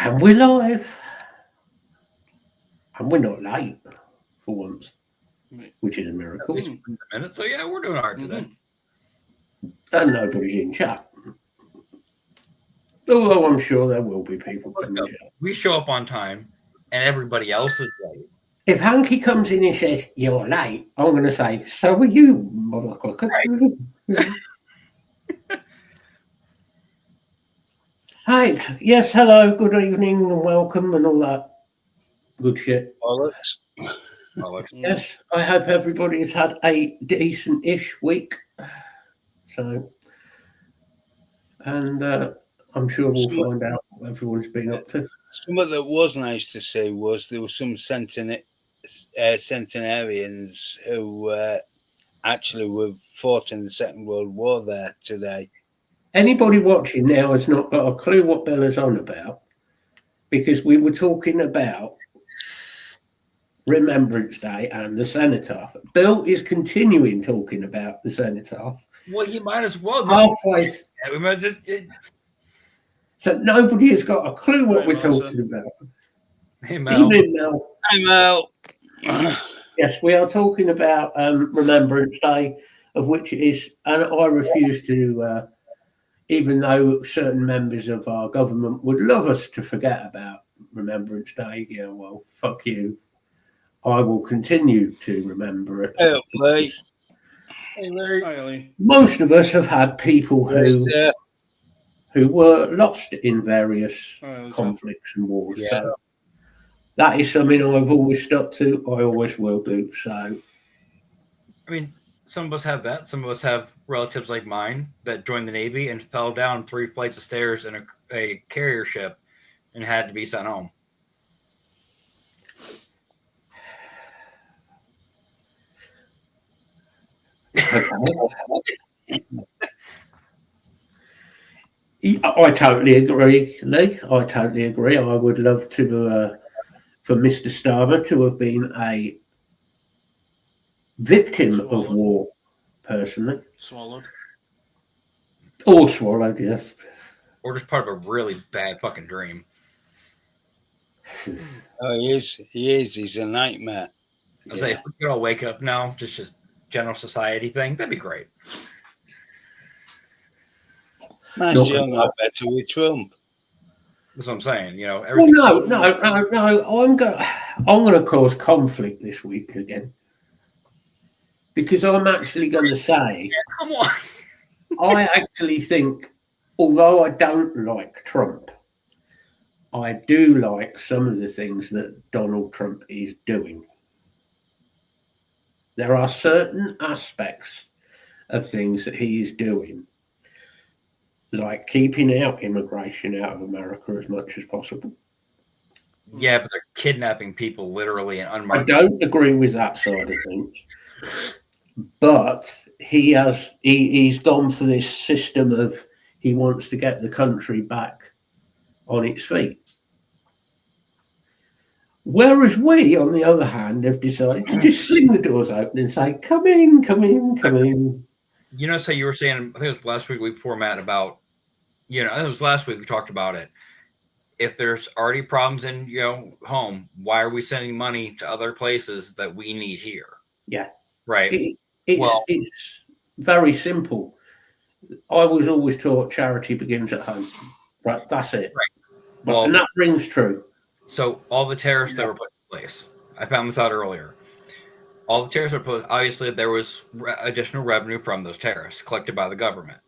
And we're live. And we're not late for once, which is a miracle. At least a minute. So, yeah, we're doing all right today. And nobody's in chat. Although I'm sure there will be people coming in chat. We show up on time, and everybody else is late. If Hanky comes in and says, you're late, I'm going to say, so are you, motherfucker. Right. Right. Yes, hello, good evening, and welcome, and all that good shit. Bollocks. Yes, I hope everybody's had a decent-ish week. So, and I'm sure we'll find out what everyone's been up to. Something that was nice to see was there were some centenarians who actually were fought in the Second World War there today. Anybody watching now has not got a clue what Bella's on about, because we were talking about Remembrance Day and the Cenotaph. Bill is continuing talking about the Cenotaph. Well, you might as well. Halfway. We might just. So nobody has got a clue what we're talking about. Hey, Mel. Evening, Mel. Hey, Mel. Yes, we are talking about Remembrance Day, of which it is, and I refuse to, even though certain members of our government would love us to forget about Remembrance Day. Yeah, well, fuck you. I will continue to remember it. Hey, Larry. Hey, Larry. Most of us have had people who were lost in various conflicts and wars. Yeah. So that is something I've always stuck to. I always will do. So, I mean, some of us have that. Some of us have relatives like mine that joined the Navy and fell down 3 flights of stairs in a carrier ship and had to be sent home. I totally agree, Lee. I totally agree. I would love to, for Mr. Starmer to have been a victim of war, personally. Swallowed. Or swallowed, yes. Or just part of a really bad fucking dream. Oh, he is. He's a nightmare. I was like, if we could all wake up now, just general society thing, that'd be great. Man's young, I better with Trump. That's what I'm saying. You know, everything. Well, no. I'm gonna cause conflict this week again, because I'm actually going to say, come on. I actually think, although I don't like Trump, I do like some of the things that Donald Trump is doing. There are certain aspects of things that he is doing, like keeping out immigration out of America as much as possible. Yeah, but they're kidnapping people literally and unmarked. I don't agree with that side of things. But he's gone for this system of he wants to get the country back on its feet. Whereas we, on the other hand, have decided to just sling the doors open and say, come in, come in, come in. You know, so you were saying, I think it was last week, before Matt, about, you know, it was last week we talked about it. If there's already problems in, you know, home, why are we sending money to other places that we need here? Yeah. Right. It's very simple. I was always taught charity begins at home. Right. That's it. Right. Well, and that rings true. So all the tariffs that were put in place, I found this out earlier. All the tariffs were put. Obviously, there was additional revenue from those tariffs collected by the government,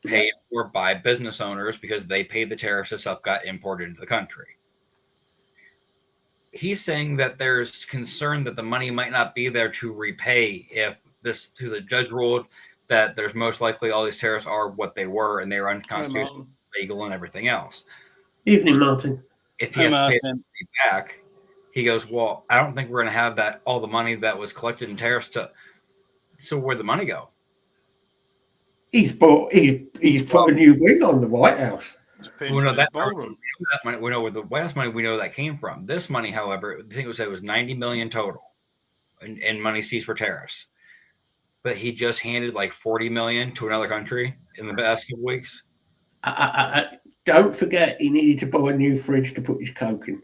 paid for by business owners because they paid the tariffs as stuff got imported into the country. He's saying that there's concern that the money might not be there to repay if this, because the judge ruled that there's most likely all these tariffs are what they were and they were unconstitutional, legal, and everything else. Evening, Martin. If he has to pay the money back, he goes, well, I don't think we're going to have that, all the money that was collected in tariffs so where'd the money go? He's put a new wing on the White House. We know that money. We know where the White House money, we know that came from. This money, however, I think it was $90 million total in money seized for tariffs. But he just handed like $40 million to another country in the past couple weeks. don't forget he needed to buy a new fridge to put his Coke in.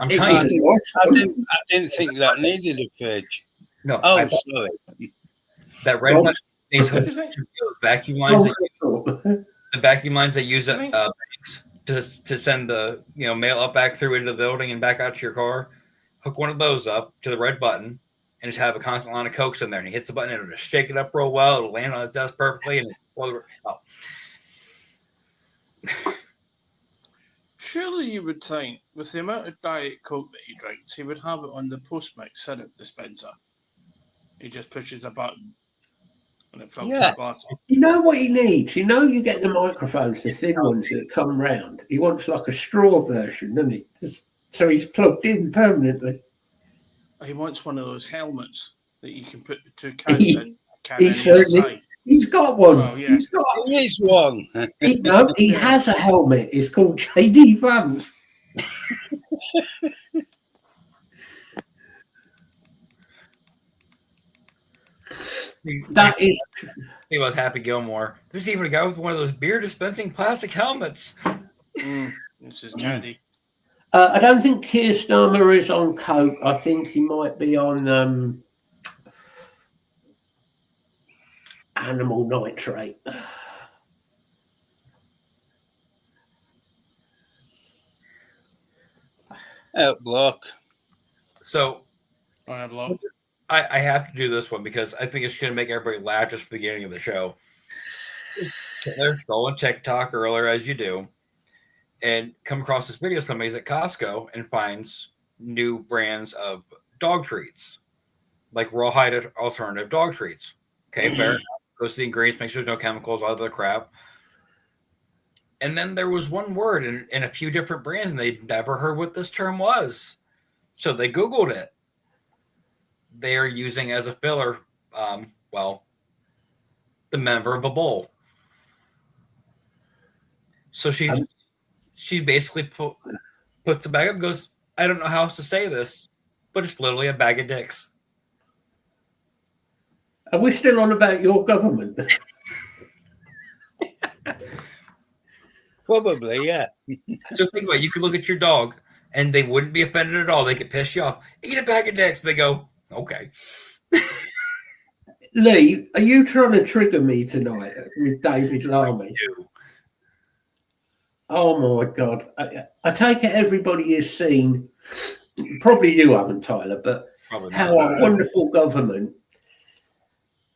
I'm It telling was you, a nice one. I didn't think that needed a fridge. no, Oh, I- sorry. that red Well, button needs What do you think? those vacuum lines. Well, The vacuum lines that use I think- banks to send the mail up back through into the building and back out to your car. Hook one of those up to the red button and just have a constant line of Cokes in there. And he hits the button, and it'll just shake it up real well. It'll land on his desk perfectly, and Surely you would think, with the amount of Diet Coke that he drinks, he would have it on the Postmix syrup dispenser. He just pushes a button and it fills Yeah. the glass up. you know what he needs? You get the microphones, the thin ones that come round. He wants like a straw version, doesn't he? So he's plugged in permanently. He wants one of those helmets that you can put the two cans in. A can he in certainly- inside. He's got one. Oh, yeah. He's got. There is one. He has a helmet. It's called JD Vance. That is. he was Happy Gilmore. There's even a guy with one of those beer dispensing plastic helmets. This is candy. I don't think Keir Starmer is on coke. I think he might be on animal nitrate. Oh, block. So I had lots. I have to do this one because I think it's going to make everybody laugh just at the beginning of the show. They're scrolling TikTok earlier, as you do, and come across this video. Somebody's at Costco and finds new brands of dog treats, like rawhide alternative dog treats. Okay, fair enough. Goes to the ingredients, make sure there's no chemicals, all the crap. And then there was one word in a few different brands, and they'd never heard what this term was. So they Googled it. They are using as a filler, the member of a bull. So she basically puts the bag up and goes, I don't know how else to say this, but it's literally a bag of dicks. Are we still on about your government? Probably, yeah. So think about it. You could look at your dog and they wouldn't be offended at all. They could piss you off. Eat a bag of dicks. They go, okay. Lee, are you trying to trigger me tonight with David Lamy? Oh my God. I take it everybody has seen, probably you haven't, Tyler, but Probably how not. our wonderful government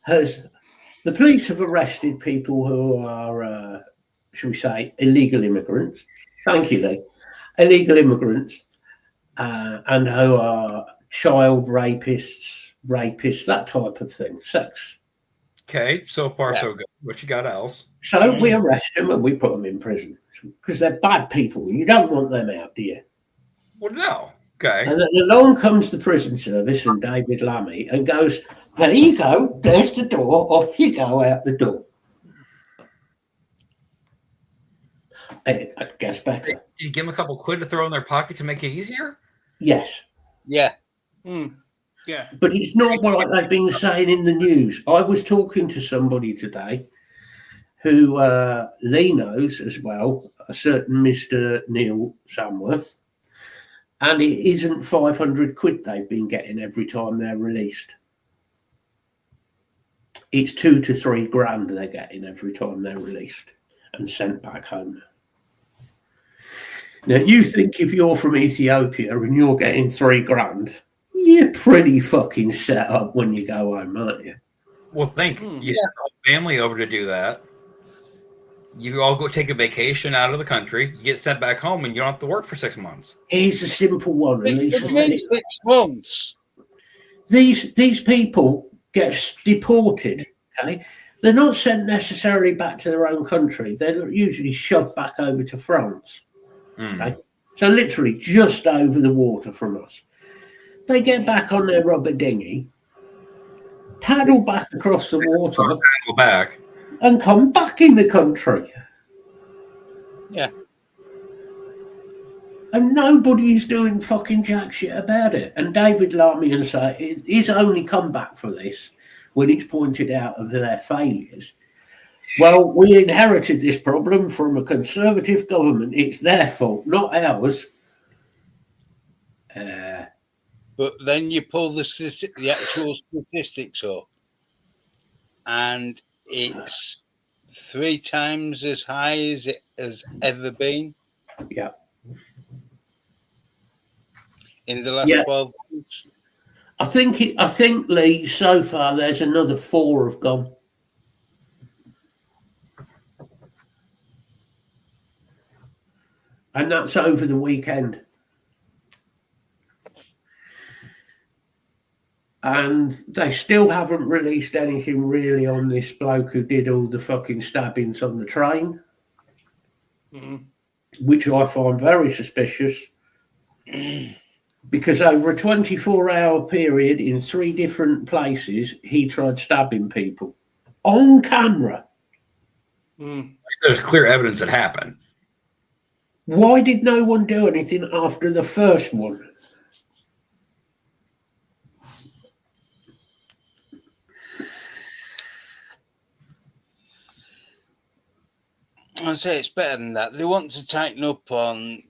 the police have arrested people who are, shall we say, illegal immigrants. Thank you, Lee. Illegal immigrants and who are child rapists, that type of thing, sex. Okay, so far so good. What you got else? So we arrest them and we put them in prison because they're bad people. You don't want them out, do you? Well, no. Okay. And then along comes the prison service and David Lammy and goes, there you go, there's the door, off you go out the door. I guess better. Did you give them a couple quid to throw in their pocket to make it easier? Yes, Yeah. Yeah. but it's not what they've been saying in the news. I was talking to somebody today who Lee knows as well, a certain Mr. Neil Samworth, and it isn't 500 quid they've been getting every time they're released. It's 2 to 3 grand they're getting every time they're released and sent back home. Now, you think if you're from Ethiopia and you're getting 3 grand, you're pretty fucking set up when you go home, aren't you? Well, you send the family over to do that. You all go take a vacation out of the country, you get sent back home, and you don't have to work for 6 months. Here's a simple one. At least It's been 6 months. these people get deported. Okay, they're not sent necessarily back to their own country. They're usually shoved back over to France. Okay, so literally just over the water from us. They get back on their rubber dinghy, paddle back across the water, Go back. and come back in the country. Yeah. And nobody's doing fucking jack shit about it. And David Lammy and say he's only come back for this when it's pointed out of their failures Well, we inherited this problem from a conservative government. It's their fault, not ours. But then you pull the actual statistics up, and it's 3 times as high as it has ever been. Yeah. In the last 12 months. I think, Lee, so far there's another 4 have gone. And that's over the weekend. And they still haven't released anything really on this bloke who did all the fucking stabbings on the train, which I find very suspicious. Because over a 24-hour period in 3 different places, he tried stabbing people on camera. There's clear evidence it happened. Why did no one do anything after the first one? I'd say it's better than that. They want to tighten up on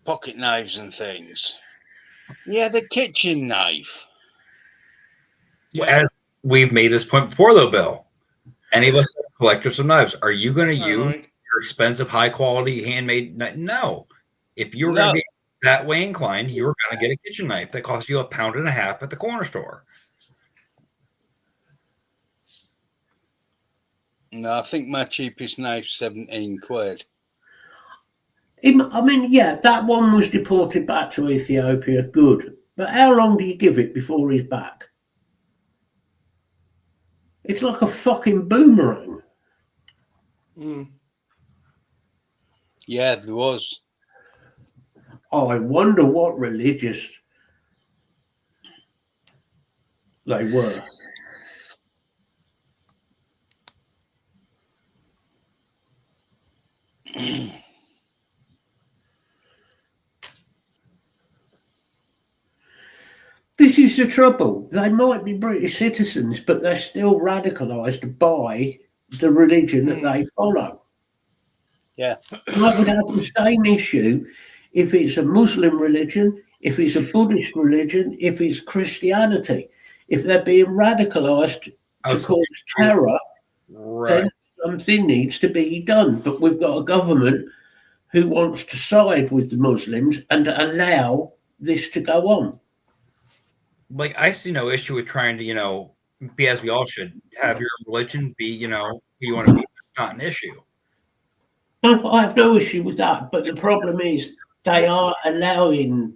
pocket knives and things. Yeah, the kitchen knife. As we've made this point before, though, Bill, any of us are collectors of knives. Are you going to use your expensive, high-quality, handmade knife? No. If you're going to be that way inclined, you're going to get a kitchen knife that costs you £1.50 at the corner store. No, I think my cheapest knife's 17 quid. I mean, yeah, that one was deported back to Ethiopia. Good. But how long do you give it before he's back? It's like a fucking boomerang. Yeah, there was. Oh, I wonder what religious they were. This is the trouble. They might be British citizens, but they're still radicalised by the religion that they follow. Yeah. And I would have the same issue if it's a Muslim religion, if it's a Buddhist religion, if it's Christianity. If they're being radicalised to cause terror, then something needs to be done. But we've got a government who wants to side with the Muslims and allow this to go on. Like, I see no issue with trying to, be, as we all should, have your religion be, who you want to be. It's not an issue. No, I have no issue with that. But the problem is they are allowing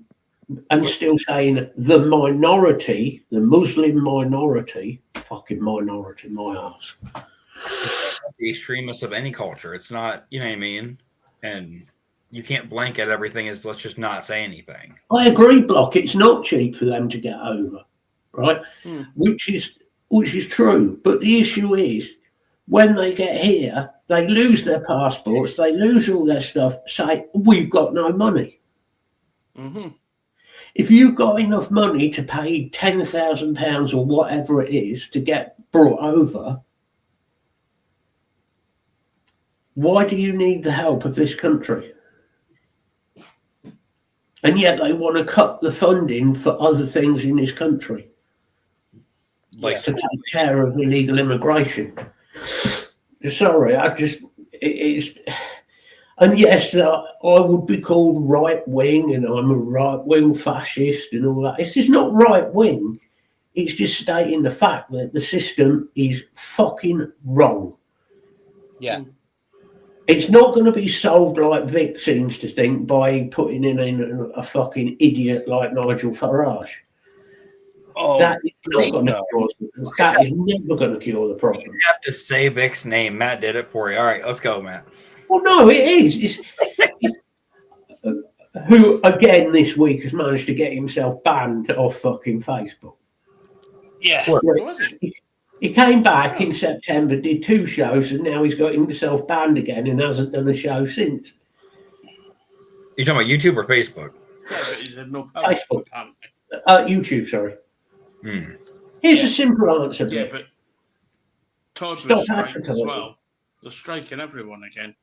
and still saying the minority, the Muslim minority, fucking minority, my ass. The extremists of any culture. It's not, you know what I mean? And you can't blanket everything as let's just not say anything. I agree, Block. It's not cheap for them to get over, right? Which is true. But the issue is when they get here, they lose their passports, they lose all their stuff, say, we've got no money. If you've got enough money to pay £10,000 or whatever it is to get brought over, why do you need the help of this country? And yet they want to cut the funding for other things in this country, like to take care of illegal immigration. Sorry, it's, and yes, I would be called right wing, and I'm a right wing fascist and all that. It's just not right wing. It's just stating the fact that the system is fucking wrong. Yeah. It's not going to be solved like Vic seems to think by putting in a fucking idiot like Nigel Farage. That is not going to cure. That is never going to cure the problem. You have to say Vic's name. Matt did it for you. All right, let's go, Matt. Well, no, it is. It's who again this week has managed to get himself banned off fucking Facebook. Yeah. Where was he? He came back in September, did 2 shows, and now he's got himself banned again and hasn't done a show since. You're talking about YouTube or Facebook? Yeah, but he's had no Facebook. apparently. YouTube, sorry. Here's a simple answer. Yeah, Vic. but Todd Stop was striked as advertising. well. They're striking everyone again.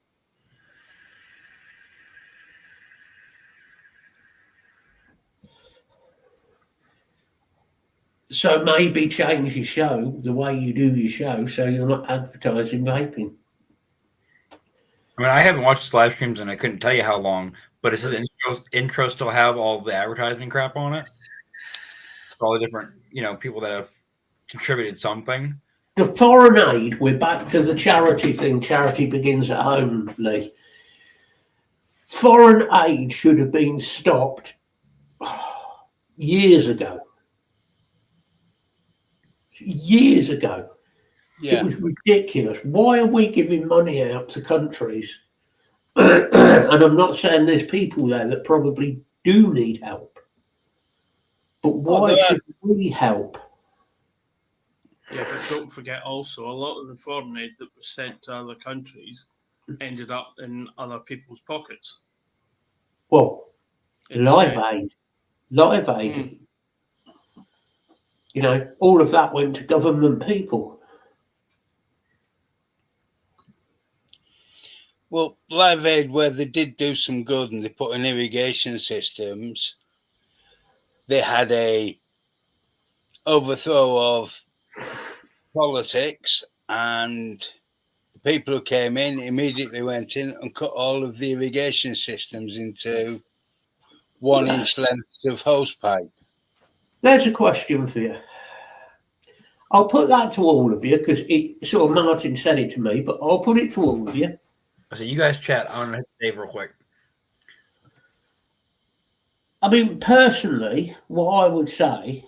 So maybe change your show, the way you do your show, so you're not advertising vaping. I mean, I haven't watched his live streams and I couldn't tell you how long, but does his intro still have all the advertising crap on it? All the different, people that have contributed something. The foreign aid, we're back to the charity thing. Charity begins at home, Lee. Foreign aid should have been stopped years ago. Years ago. Yeah. It was ridiculous. Why are we giving money out to countries? And I'm not saying there's people there that probably do need help. But why should we help? Yeah, but don't forget also, a lot of the foreign aid that was sent to other countries ended up in other people's pockets. Well, Instead. Live Aid. All of that went to government people. Well, Live Aid, where they did do some good and they put in irrigation systems, they had a overthrow of politics, and the people who came in immediately went in and cut all of the irrigation systems into 1-inch lengths of hose pipe. There's a question for you. I'll put that to all of you because Martin said it to me, but I'll put it to all of you. So you guys chat. I'm gonna hit Dave real quick. I mean, personally, what I would say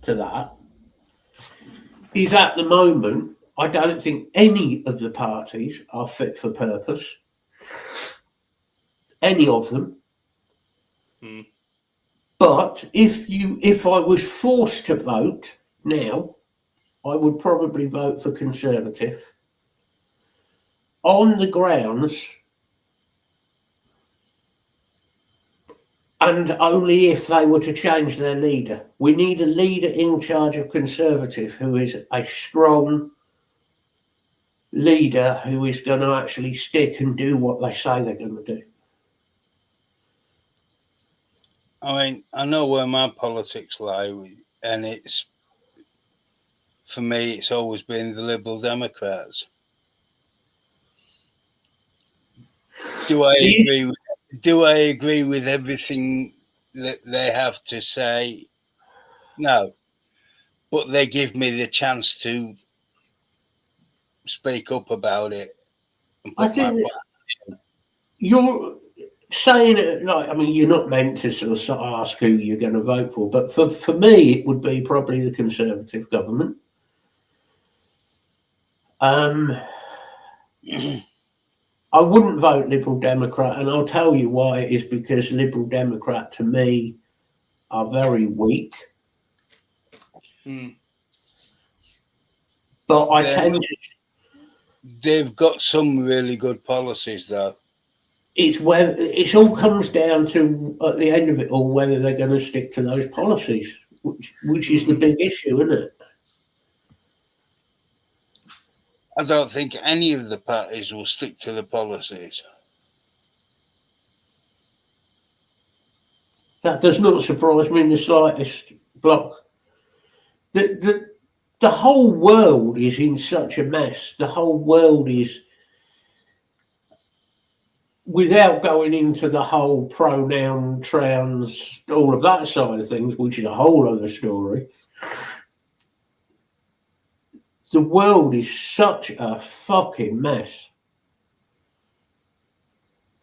to that is at the moment, I don't think any of the parties are fit for purpose. Any of them. But if I was forced to vote now, I would probably vote for Conservative on the grounds, and only if they were to change their leader. We need a leader in charge of Conservative who is a strong leader who is going to actually stick and do what they say they're going to do. I mean, I know where my politics lie, and for me, it's always been the Liberal Democrats. Do I agree with everything that they have to say? No, but they give me the chance to speak up about it. I think you're saying it you're not meant to sort of ask who you're going to vote for, but for me, it would be probably the Conservative government. I wouldn't vote Liberal Democrat, and I'll tell you why. It is because Liberal Democrat, to me, are very weak. But they've got some really good policies, though. It all comes down to, at the end of it all, whether they're going to stick to those policies, which is the big issue, isn't it? I don't think any of the parties will stick to the policies. That does not surprise me in the slightest, Block. The whole world is in such a mess. The whole world is, without going into the whole pronoun, trans, all of that side of things, which is a whole other story. The world is such a fucking mess.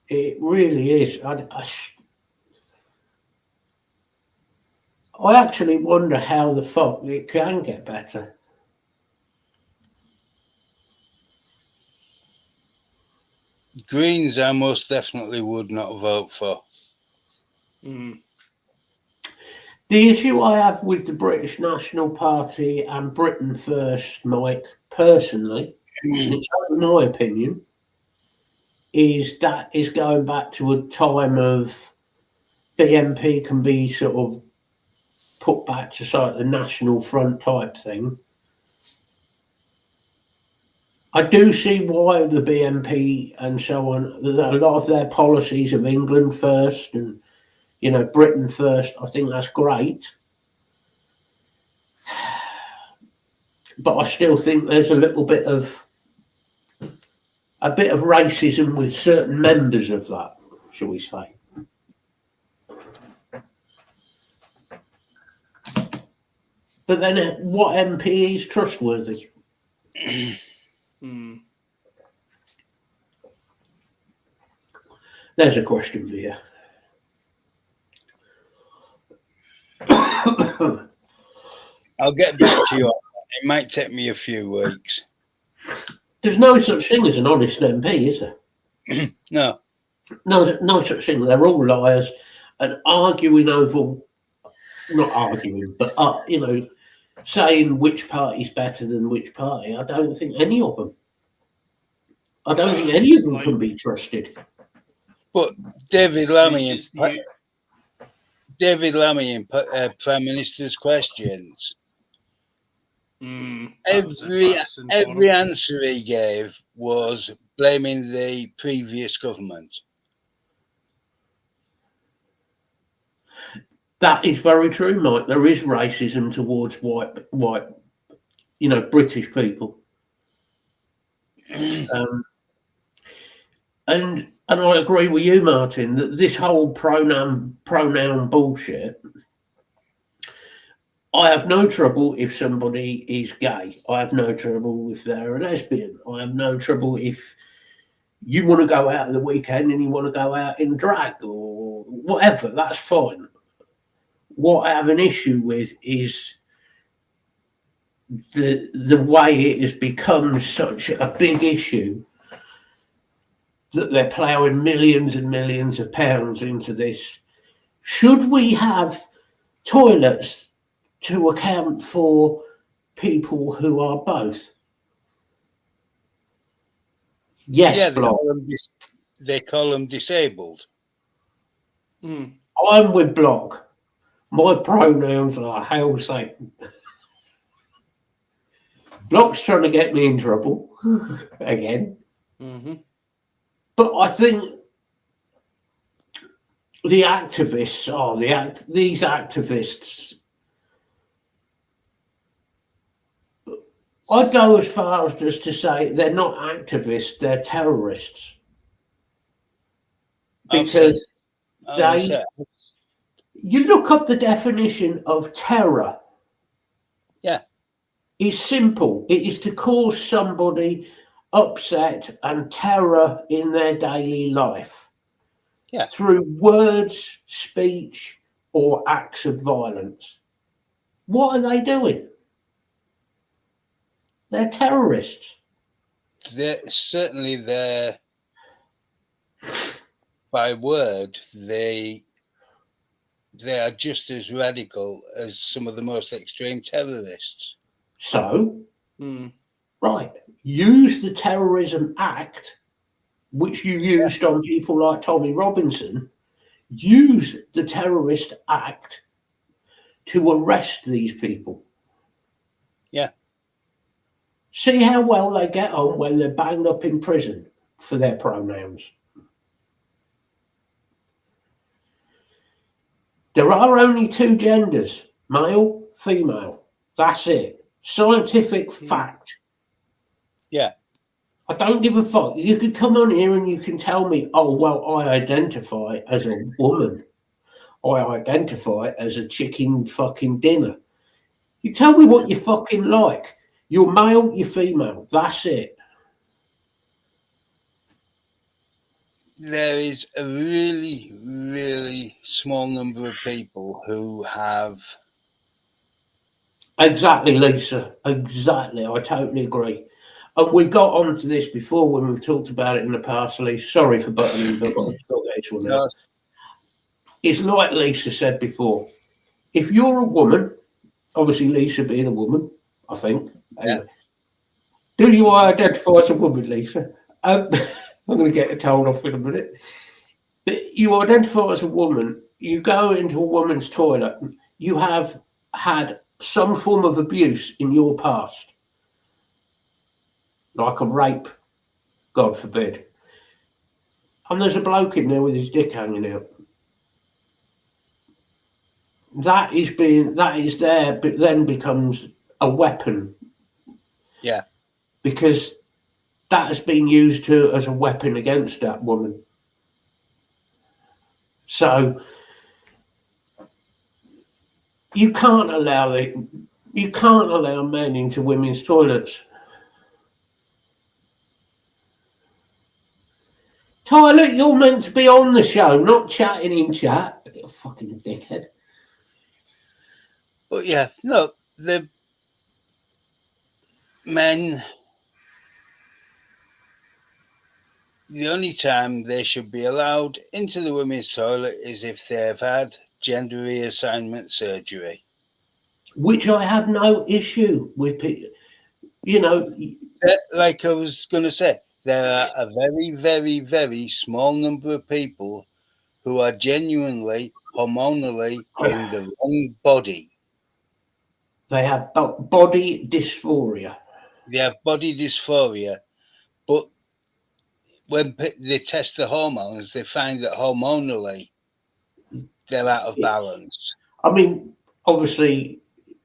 It really is. I actually wonder how the fuck it can get better. Greens, I most definitely would not vote for. The issue I have with the British National Party and Britain First, Mike, personally, it's my opinion, is that is going back to a time of BNP can be sort of put back to sort of the National Front type thing. I do see why the BNP and so on, a lot of their policies of England first and, Britain first, I think that's great. But I still think there's a bit of racism with certain members of that, shall we say. But then what MP is trustworthy? There's a question for you. I'll get back to you. It might take me a few weeks. There's no such thing as an honest MP, is there? No. No such thing. They're all liars and arguing over, not arguing, but, saying which party's better than which party. I don't think any of them. I don't think any of them can be trusted. But David Lammy in Prime Minister's questions, every answer he gave was blaming the previous government. That is very true, Mike. There is racism towards white, British people. And I agree with you, Martin, that this whole pronoun bullshit, I have no trouble if somebody is gay. I have no trouble if they're a lesbian. I have no trouble if you want to go out at the weekend and you want to go out in drag or whatever. That's fine. What I have an issue with is the way it has become such a big issue that they're ploughing millions and millions of pounds into this. Should we have toilets to account for people who are both? Yes, yeah, Block. They call them disabled. I'm with Block. My pronouns are hail Satan. Block's trying to get me in trouble again. But I think the activists are these activists. I'd go as far as just to say they're not activists, they're terrorists. Because you look up the definition of terror. Yeah. It's simple. It is to cause somebody upset and terror in their daily life. Yeah. Through words, speech, or acts of violence. What are they doing? They're terrorists. They're by word, they are just as radical as some of the most extreme terrorists. So, right, use the Terrorism Act, which you used on people like Tommy Robinson, use the Terrorist Act to arrest these people. Yeah. See how well they get on when they're banged up in prison for their pronouns. There are only two genders, male, female. That's it. Scientific fact. Yeah. I don't give a fuck. You could come on here and you can tell me, oh, well, I identify as a woman. I identify as a chicken fucking dinner. You tell me what you fucking like. You're male, you're female. That's it. There is a really, really small number of people who have... Exactly, Lisa. Exactly. I totally agree. And we got onto this before when we've talked about it in the past, Lisa. Sorry for butting in, but I've still got this one out. It's like Lisa said before. If you're a woman, obviously Lisa being a woman, I think. Anyway, do you identify as a woman, Lisa? I'm going to get told off in a minute. But you identify as a woman, you go into a woman's toilet, you have had some form of abuse in your past. like a rape, God forbid, and there's a bloke in there with his dick hanging out. That is there, but then becomes a weapon. Yeah. Because that has been used as a weapon against that woman. So you can't allow men into women's toilets. Tyler, you're meant to be on the show, not chatting in chat. You fucking dickhead. But yeah, no, the men, the only time they should be allowed into the women's toilet is if they've had gender reassignment surgery. Which I have no issue with. You know, like I was going to say, there are a very, very, very small number of people who are genuinely hormonally in the wrong body. They have body dysphoria. They have body dysphoria, but when they test the hormones, they find that hormonally they're out of balance. I mean, obviously,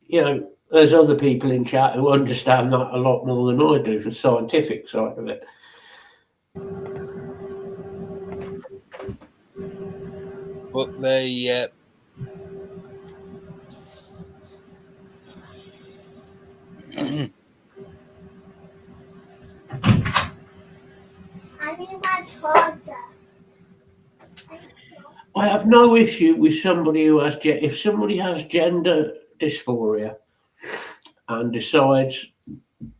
you know, there's other people in chat who understand that a lot more than I do, the scientific side of it. But they I have no issue with somebody who has if somebody has gender dysphoria and decides,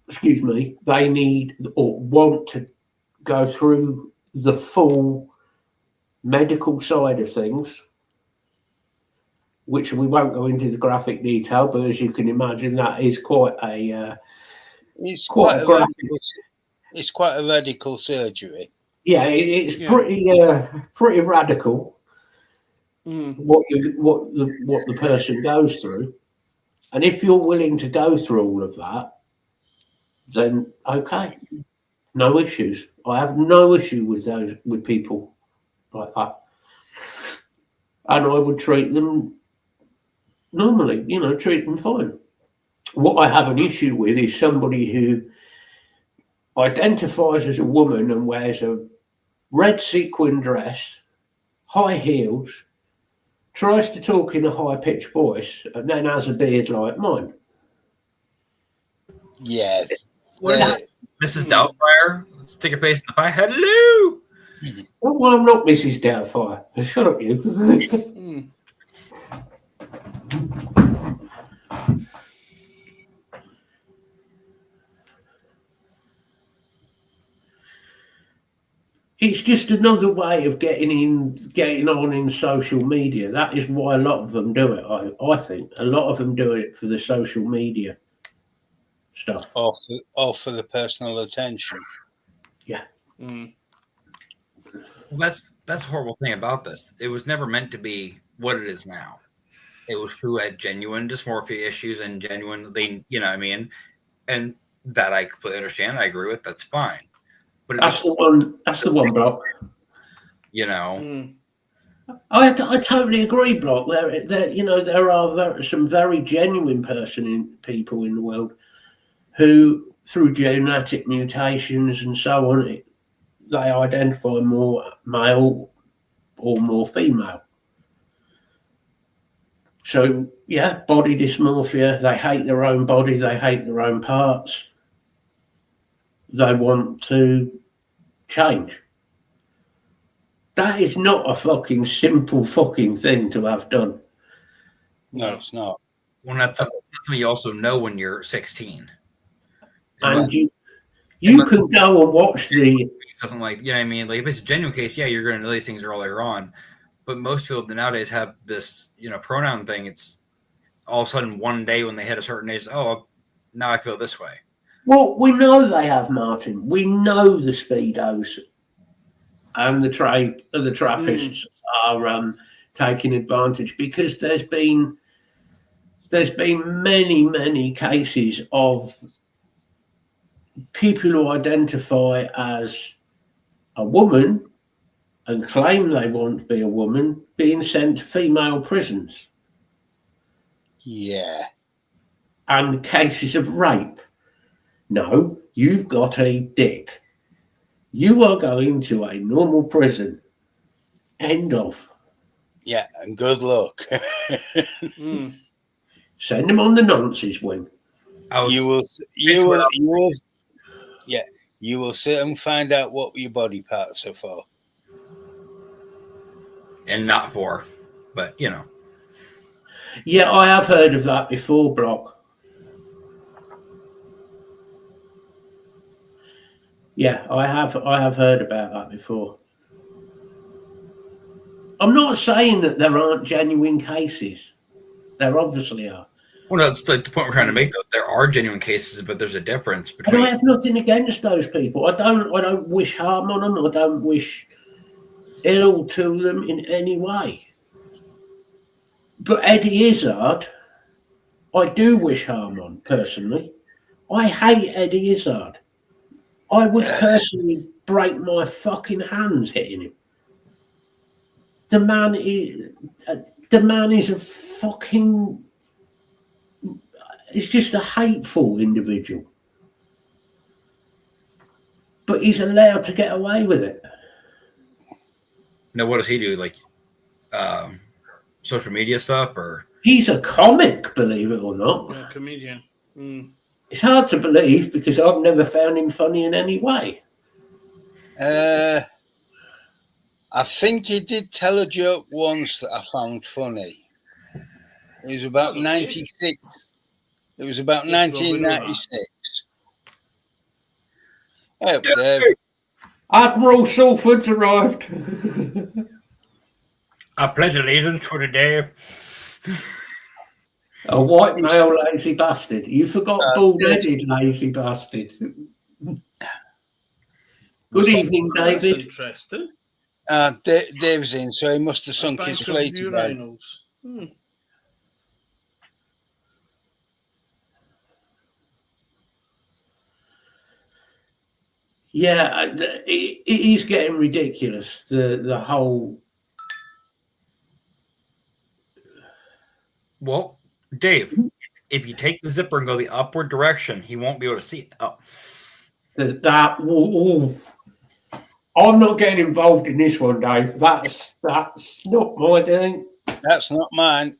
excuse me, they need or want to go through the full medical side of things, which we won't go into the graphic detail, but as you can imagine, that is quite a it's quite a radical surgery. Yeah, it's pretty radical. What the person goes through, and if you're willing to go through all of that, then okay, no issues. I have no issue with people like that, and I would treat them normally. You know, treat them fine. What I have an issue with is somebody who identifies as a woman and wears a red sequin dress, high heels, tries to talk in a high-pitched voice, and then has a beard like mine. Yeah. Mrs. Doubtfire, let's take a face in the pie. Hello! Well, I'm not Mrs. Doubtfire. Shut up, you. It's just another way of getting on in social media. That is why a lot of them do it. I think a lot of them do it for the social media stuff, or for the personal attention. Yeah. Well, that's a horrible thing about this. It was never meant to be what it is now. It was who had genuine dysmorphia issues and genuinely, you know what I mean? And that I completely understand. I agree with. That's fine. But that's the one, Block. You know, I totally agree, Block. There are some very genuine people in the world who, through genetic mutations and so on, they identify more male or more female. So yeah, body dysmorphia. They hate their own body. They hate their own parts. They want to change. That is not a fucking simple fucking thing to have done. No, it's not. Well, that's something you also know when you're 16. And you can go and watch something like, you know what I mean? Like if it's a genuine case, yeah, you're going to know these things earlier on. But most people nowadays have this, pronoun thing. It's all of a sudden one day when they hit a certain age, oh, now I feel this way. Well, we know they have, Martin. We know the Speedos and the Trappists are taking advantage because there's been many, many cases of people who identify as a woman and claim they want to be a woman being sent to female prisons Yeah. and cases of rape. No, you've got a dick. You are going to a normal prison. End of. Yeah, and good luck. Mm. Send them on the nonsense wing. You will soon find out what your body parts are for. And not for, but you know. Yeah, I have heard of that before, Brock. Yeah, I have heard about that before. I'm not saying that there aren't genuine cases. There obviously are. Well, that's like the point we're trying to make. Though there are genuine cases, but there's a difference And between. I have nothing against those people. I don't wish harm on them. I don't wish ill to them in any way. But Eddie Izzard, I do wish harm on personally. I hate Eddie Izzard. I would personally break my fucking hands hitting him. The man is a fucking. He's just a hateful individual. But he's allowed to get away with it. Now, what does he do? Like social media stuff, or He's a comic, believe it or not. Yeah, comedian. Mm. It's hard to believe because I've never found him funny in any way. I think he did tell a joke once that I found funny. It was about 96. It was about 1996. Oh, Dave. Admiral Salford's arrived. I pledge allegiance for the day. A white male lazy bastard. You forgot bald-headed lazy bastard. Good evening, That's David. interesting. Dave's in, so he must have sunk his fleet again. Urinals. Hmm. Yeah, it is getting ridiculous. The whole. Well, Dave, if you take the zipper and go the upward direction, he won't be able to see it. Oh, I'm not getting involved in this one, Dave. That's not my doing. That's not mine.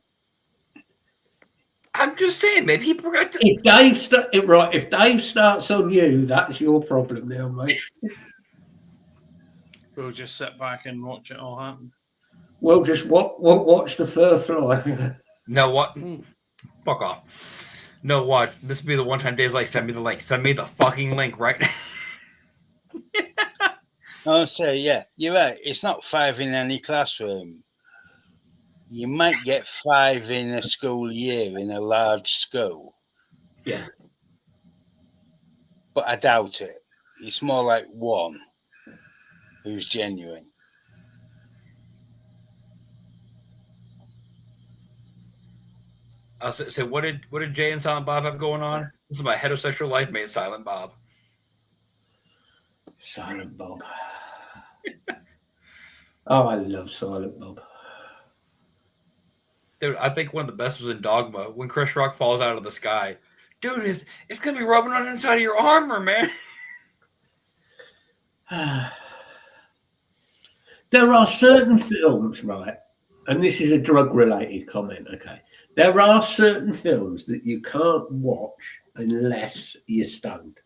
I'm just saying, maybe he forgot to. If Dave starts on you, that's your problem now, mate. We'll just sit back and watch it all happen. Well, just watch the fur fly. No, what? Fuck off. No, what? This would be the one time Dave's like, send me the link. Send me the fucking link right now. I'll say, yeah, you're right. It's not 5 in any classroom. You might get 5 in a school year in a large school. Yeah. But I doubt it. It's more like 1 who's genuine. I'll say, what did Jay and Silent Bob have going on? This is my heterosexual life made Silent Bob. Silent Bob. Oh, I love Silent Bob. Dude, I think one of the best was in Dogma when Chris Rock falls out of the sky. Dude, it's gonna be rubbing on the inside of your armor, man. There are certain films, right? And this is a drug-related comment, okay? There are certain films that you can't watch unless you're stoned.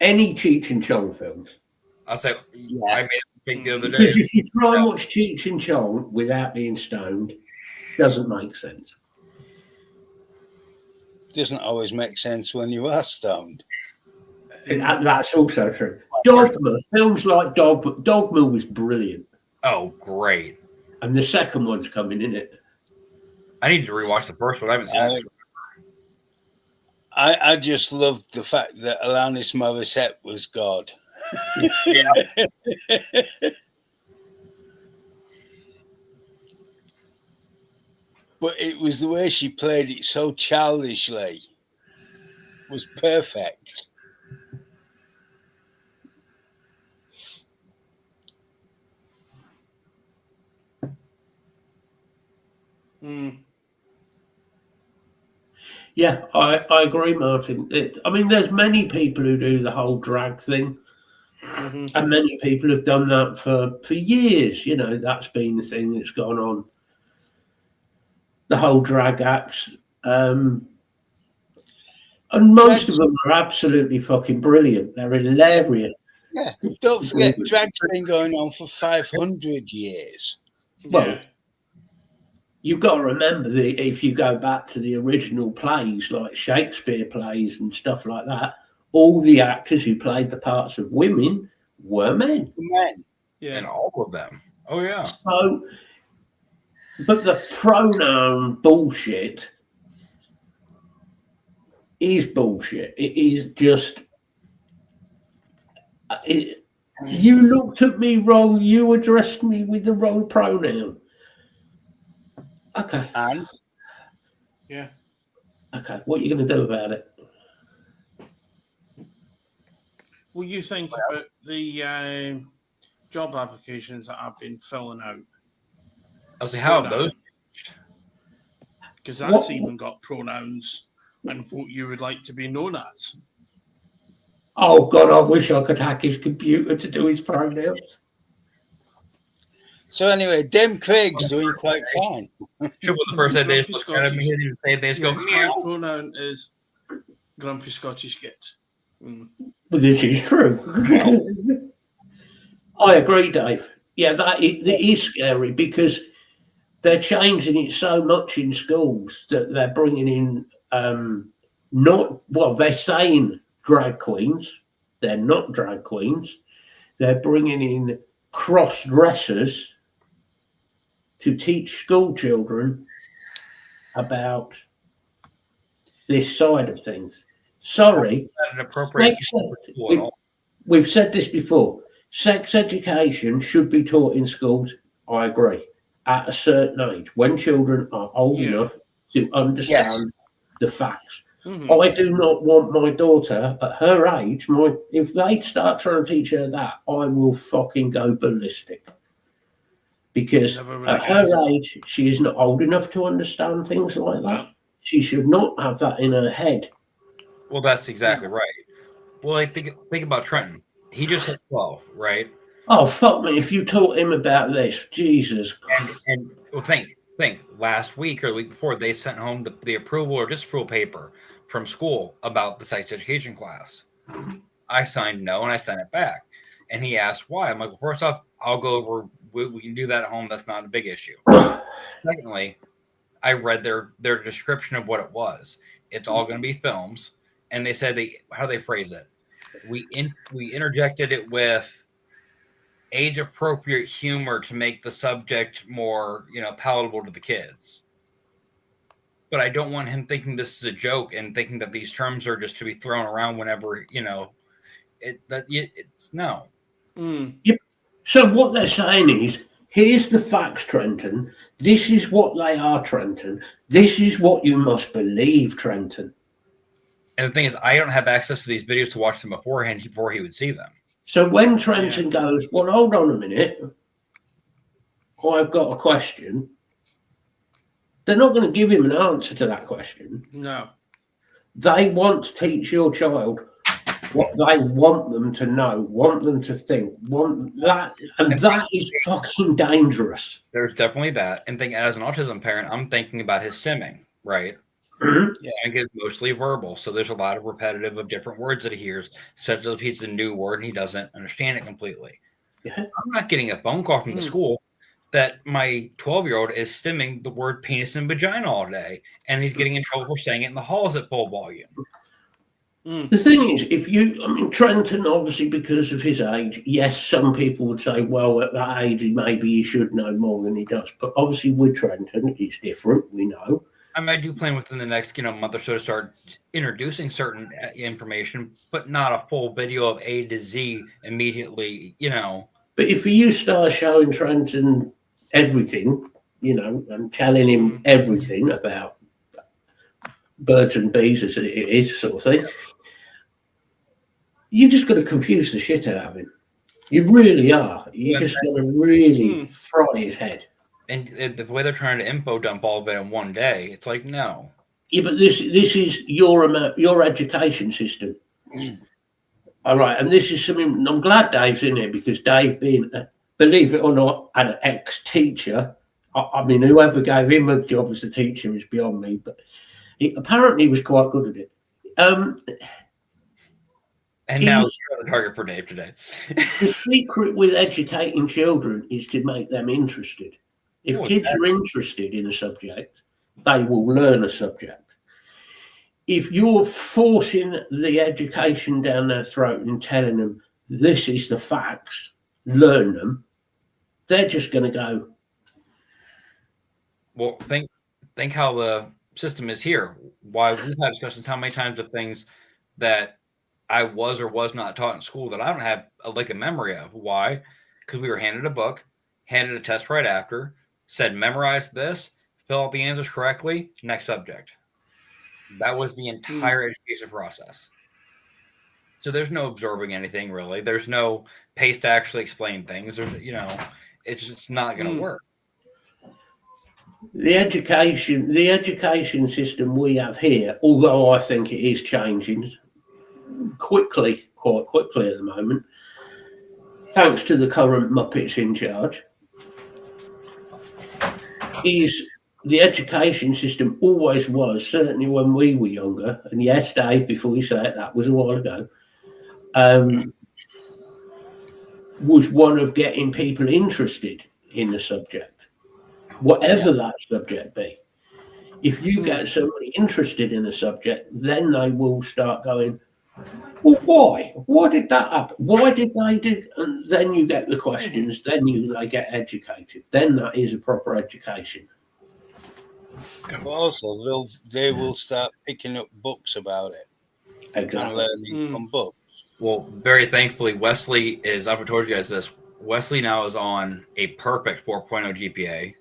Any Cheech and Chong films. I'll say, I made a thing the other day. Because if you try and watch Cheech and Chong without being stoned, it doesn't make sense. Doesn't always make sense when you are stoned. And that's also true. Dogma, films like Dogma was brilliant. Oh, great. And the second one's coming in it. I need to rewatch the first one. I haven't seen it. I just loved the fact that Alanis Morissette was God. Yeah. But it was the way she played it so childishly. was perfect. Mm. Yeah, I agree, Martin. I mean, there's many people who do the whole drag thing, Hmm. and many people have done that for years. You know, that's been the thing that's gone on. The whole drag acts. And most of them are absolutely fucking brilliant. They're hilarious. Yeah, don't forget, drag's been going on for 500 years. Well, Yeah. you've got to remember that if you go back to the original plays, like Shakespeare plays and stuff like that, all the actors who played the parts of women were men. Men. Yeah. And all of them. Oh yeah. So, but the pronoun bullshit is bullshit. It is just. You looked at me wrong. You addressed me with the wrong pronoun. Okay. And Yeah. Okay. What are you going to do about it? What you think about the job applications that I've been filling out? I was like, how have those? Because that's even got pronouns and what you would like to be known as. Oh God, I wish I could hack his computer to do his pronouns. so anyway, Dem Craig's doing quite fine. Should the first day they just look at him and say they just go His meow. pronoun is Grumpy Scottish Git. Mm. Well, this is true. I agree, Dave. Yeah, that is scary because they're changing it so much in schools that they're bringing in they're saying drag queens. They're not drag queens. They're bringing in cross dressers to teach school children about this side of things. Sorry, An appropriate we've said this before. Sex education should be taught in schools. I agree. At a certain age, when children are old enough to understand the facts. Mm-hmm. I do not want my daughter at her age. If they start trying to teach her that, I will fucking go ballistic. Because at her age, she is not old enough to understand things like that. No. She should not have that in her head. Well, that's exactly right. Well, like think about Trenton. He just hit 12, right? Oh fuck me! If you taught him about this, Jesus. And well, think. Last week or the week before, they sent home the approval or disapproval paper from school about the sex education class. I signed no, and I sent it back. And he asked why. I'm like, well, first off, I'll go over. We can do that at home. That's not a big issue. Secondly, I read their description of what it was. It's all going to be films, and they said how they phrase it. We interjected it with age-appropriate humor to make the subject more, palatable to the kids. But I don't want him thinking this is a joke and thinking that these terms are just to be thrown around whenever, it's no. Mm. Yep. So what they're saying is, here's the facts, Trenton. This is what they are, Trenton. This is what you must believe, Trenton. And the thing is, I don't have access to these videos to watch them beforehand before he would see them. So when Trenton goes, well, hold on a minute, I've got a question, they're not going to give him an answer to that question. No. They want to teach your child what they want them to know, want them to think, want that, and that is fucking dangerous. There's definitely that. And as an autism parent, I'm thinking about his stimming, right? Mm-hmm. Yeah, and it's mostly verbal, so there's a lot of repetitive of different words that he hears, especially if he's a new word and he doesn't understand it completely. Yeah. I'm not getting a phone call from the school that my 12-year-old is stimming the word penis and vagina all day, and he's getting in trouble for saying it in the halls at full volume. The thing is, Trenton, obviously, because of his age, yes, some people would say, well, at that age, maybe he should know more than he does. But obviously, with Trenton, it's different, we know. I do plan within the next, month or so to start introducing certain information, but not a full video of A to Z immediately, But if you start showing Trenton everything, and telling him everything about birds and bees as it is, sort of thing. You just got to confuse the shit out of him. You really are. You just got to really fry his head. And the way they're trying to info dump all of it in one day, it's like, no. Yeah, but this is your education system. All right, and this is something. I'm glad Dave's in here because Dave, being believe it or not, an ex-teacher. I mean, whoever gave him a job as a teacher is beyond me, but he apparently was quite good at it. And now you're the target for Dave today. The secret with educating children is to make them interested. If kids are interested in a subject, they will learn a subject. If you're forcing the education down their throat and telling them this is the facts, learn them, they're just going to go. Well, think how the system is here. Why we've had discussions how many times of things that I was or was not taught in school that I don't have a memory of. Why? Because we were handed a book, handed a test right after, said memorize this, fill out the answers correctly, next subject. That was the entire education process. So there's no absorbing anything really. There's no pace to actually explain things. There's it's just not going to work. The education system we have here, although I think it is changing quite quickly at the moment, thanks to the current Muppets in charge, is the education system always was, certainly when we were younger, and yes, Dave, before you say it, that was a while ago, was one of getting people interested in the subject, whatever that subject be. If you get somebody interested in a subject, then they will start going, well, why? Why did that happen? Why did they do? And then you get the questions, then they get educated. Then that is a proper education. But also, they will start picking up books about it. Exactly. And learning from books. Well, very thankfully, Wesley is, I've told you guys this, Wesley now is on a perfect 4.0 GPA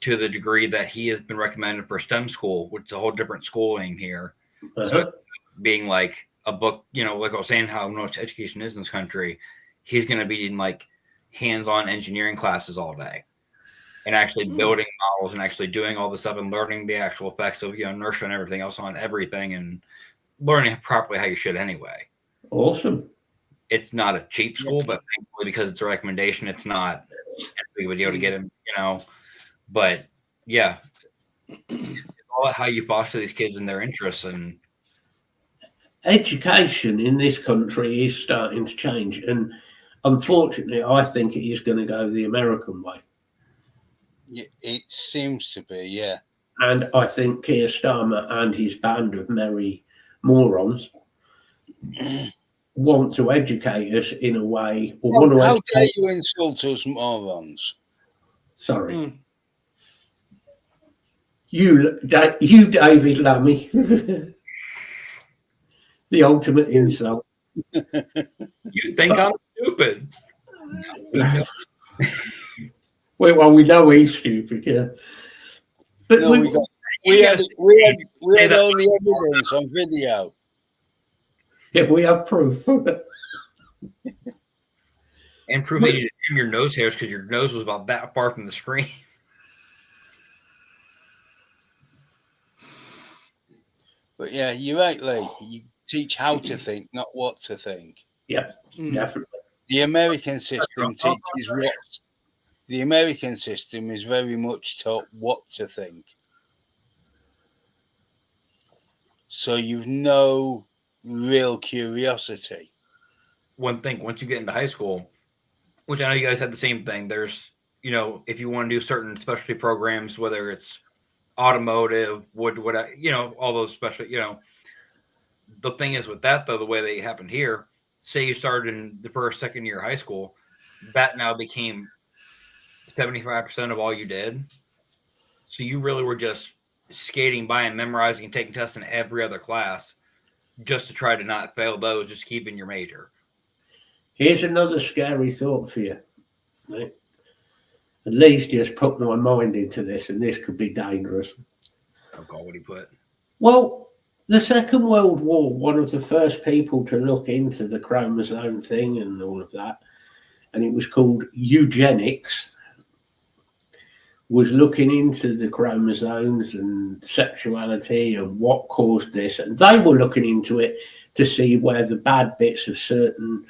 to the degree that he has been recommended for STEM school, which is a whole different schooling here. So being like a book, like I was saying, how much education is in this country, he's going to be in like hands-on engineering classes all day and actually building models and actually doing all this stuff and learning the actual effects of inertia and everything else on everything and learning properly how you should anyway. Awesome. It's not a cheap school, but thankfully because it's a recommendation, it's not as big of a deal to get him, But yeah, it's all about how you foster these kids and their interests. And education in this country is starting to change, and unfortunately, I think it is going to go the American way. It seems to be, yeah. And I think Keir Starmer and his band of merry morons want to educate us in a way. How dare you insult us morons? Sorry. You, David Lammy. The ultimate insult. You think I'm stupid? Well, we know he's stupid, yeah. But no, we had all the evidence on video. Yeah, we have proof. And prove that you didn't trim your nose hairs because your nose was about that far from the screen. But yeah, you're right, Lee. You teach how to think, not what to think. Yeah, definitely. The American system teaches what. The American system is very much taught what to think. So you've no real curiosity. One thing, once you get into high school, which I know you guys had the same thing, there's, if you want to do certain specialty programs, whether it's automotive, wood, all those special, the thing is with that, though, the way they happened here, say you started in the first, second year of high school, that now became 75% of all you did. So you really were just skating by and memorizing and taking tests in every other class just to try to not fail those, just keeping your major. Here's another scary thought for you. Right? At least just put my mind into this, and this could be dangerous. Oh, God, what he put? Well, the Second World War, one of the first people to look into the chromosome thing and all of that, and it was called eugenics, was looking into the chromosomes and sexuality and what caused this. And they were looking into it to see where the bad bits of certain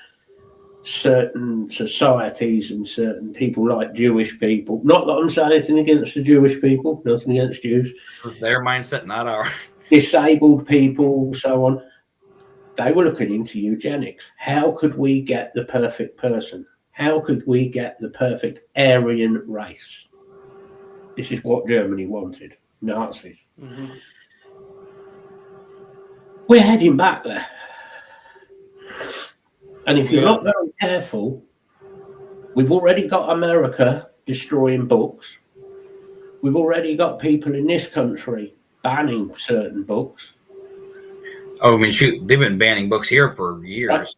societies and certain people, like Jewish people. Not that I'm saying anything against the Jewish people, nothing against Jews. It was their mindset, not ours. Disabled people, so on. They were looking into eugenics. How could we get the perfect person? How could we get the perfect Aryan race? This is what Germany wanted, Nazis. Mm-hmm. We're heading back there. And if you're not very careful, we've already got America destroying books. We've already got people in this country banning certain books. Oh, I mean, shoot, they've been banning books here for years. Right.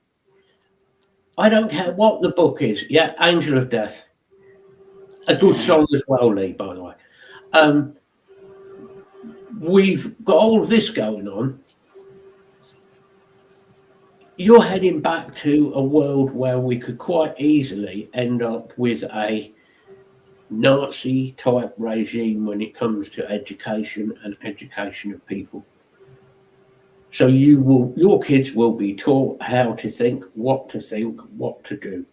I don't care what the book is. Yeah, Angel of Death. A good song as well, Lee, by the way. We've got all of this going on. You're heading back to a world where we could quite easily end up with a Nazi type regime when it comes to education and education of people. So your kids will be taught how to think, what to do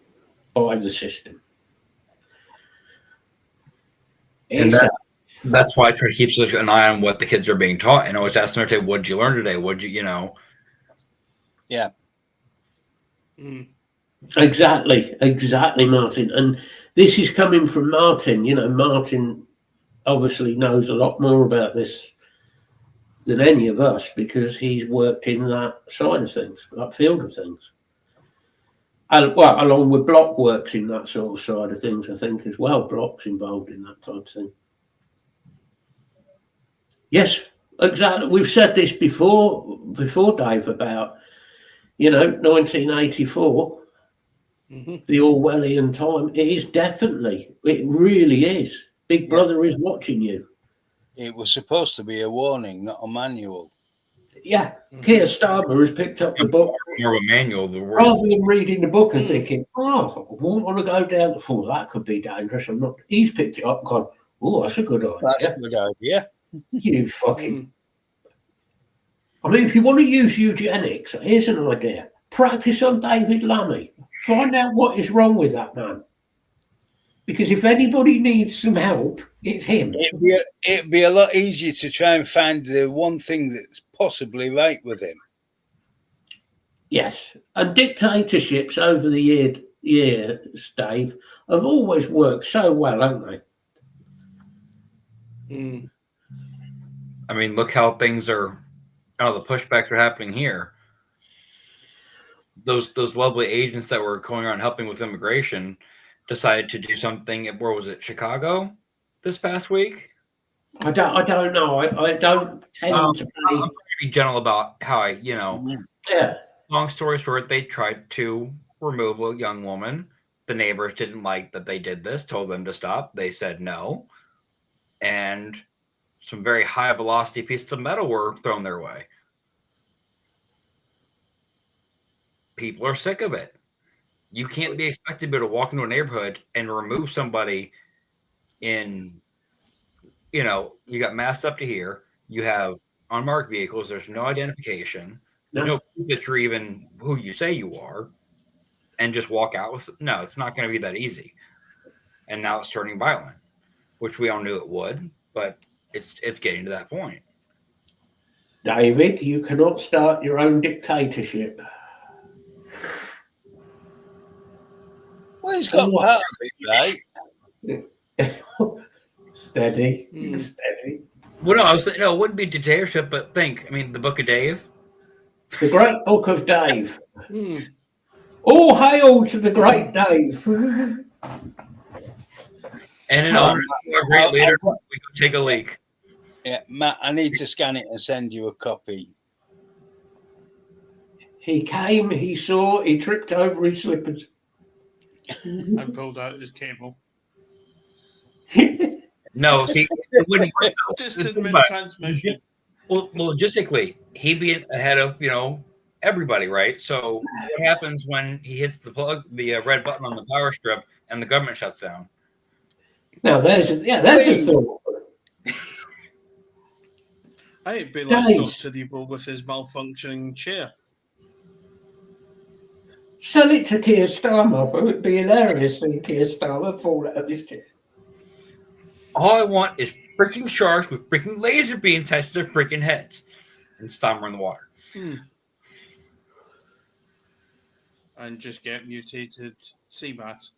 by the system. And that's why I try to keep an eye on what the kids are being taught. And I always ask them, what did you learn today? What did you know? Yeah. Exactly, Martin. And this is coming from Martin. You know, Martin obviously knows a lot more about this than any of us because he's worked in that side of things, that field of things. And, well, along with Block works in that sort of side of things, I think, as well. Block's involved in that type of thing. Yes, exactly. We've said this before, Dave, about, 1984, the Orwellian time. It is definitely, it really is. Big Brother is watching you. It was supposed to be a warning, not a manual. Yeah, Keir Starmer has picked up the book. More of a manual. Rather than reading the book and thinking, I won't want to go down the floor. That could be dangerous. I'm not. He's picked it up and gone, oh, that's a good idea. That's a good idea. You fucking. I mean, if you want to use eugenics, here's an idea. Practice on David Lammy. Find out what is wrong with that man. Because if anybody needs some help, it's him. It'd be a lot easier to try and find the one thing that's possibly right with him. Yes. And dictatorships over the years, Dave, have always worked so well, haven't they? I mean, look how things are. How the pushbacks are happening here. Those lovely agents that were going around helping with immigration decided to do something. Where was it? Chicago this past week? I don't know. I don't tend to be gentle about how Yeah. Long story short, they tried to remove a young woman. The neighbors didn't like that they did this, told them to stop. They said no. And some very high velocity pieces of metal were thrown their way. People are sick of it. You can't be expected to be able to walk into a neighborhood and remove somebody in, you got masked up to here. You have unmarked vehicles. There's no identification. There's no proof that you're even who you say you are. And just walk out with no, it's not going to be that easy. And now it's turning violent, which we all knew it would, but it's getting to that point. David, you cannot start your own dictatorship. Well, he's got part of it, right? Steady. Well, no, I was saying, no, it wouldn't be dictatorship, but the Book of Dave. The Great Book of Dave. All hail to the Great Dave. And in honor of our great leader, we can take a leak. Yeah, Matt, I need to scan it and send you a copy. He came, he saw, he tripped over his slippers. And pulled out his cable. No, see, it wouldn't work. Distant transmission. Well, logistically, he'd be ahead of everybody, right? So what happens when he hits the red button on the power strip, and the government shuts down? Now that's a thought. It'd be like Guys. Dr. Evil with his malfunctioning chair. Sell it to Keir Starmer. It would be hilarious seeing Keir Starmer fall out of his chair. All I want is freaking sharks with freaking laser beam attached to their freaking heads, and Starmer in the water. And just get mutated sea bats.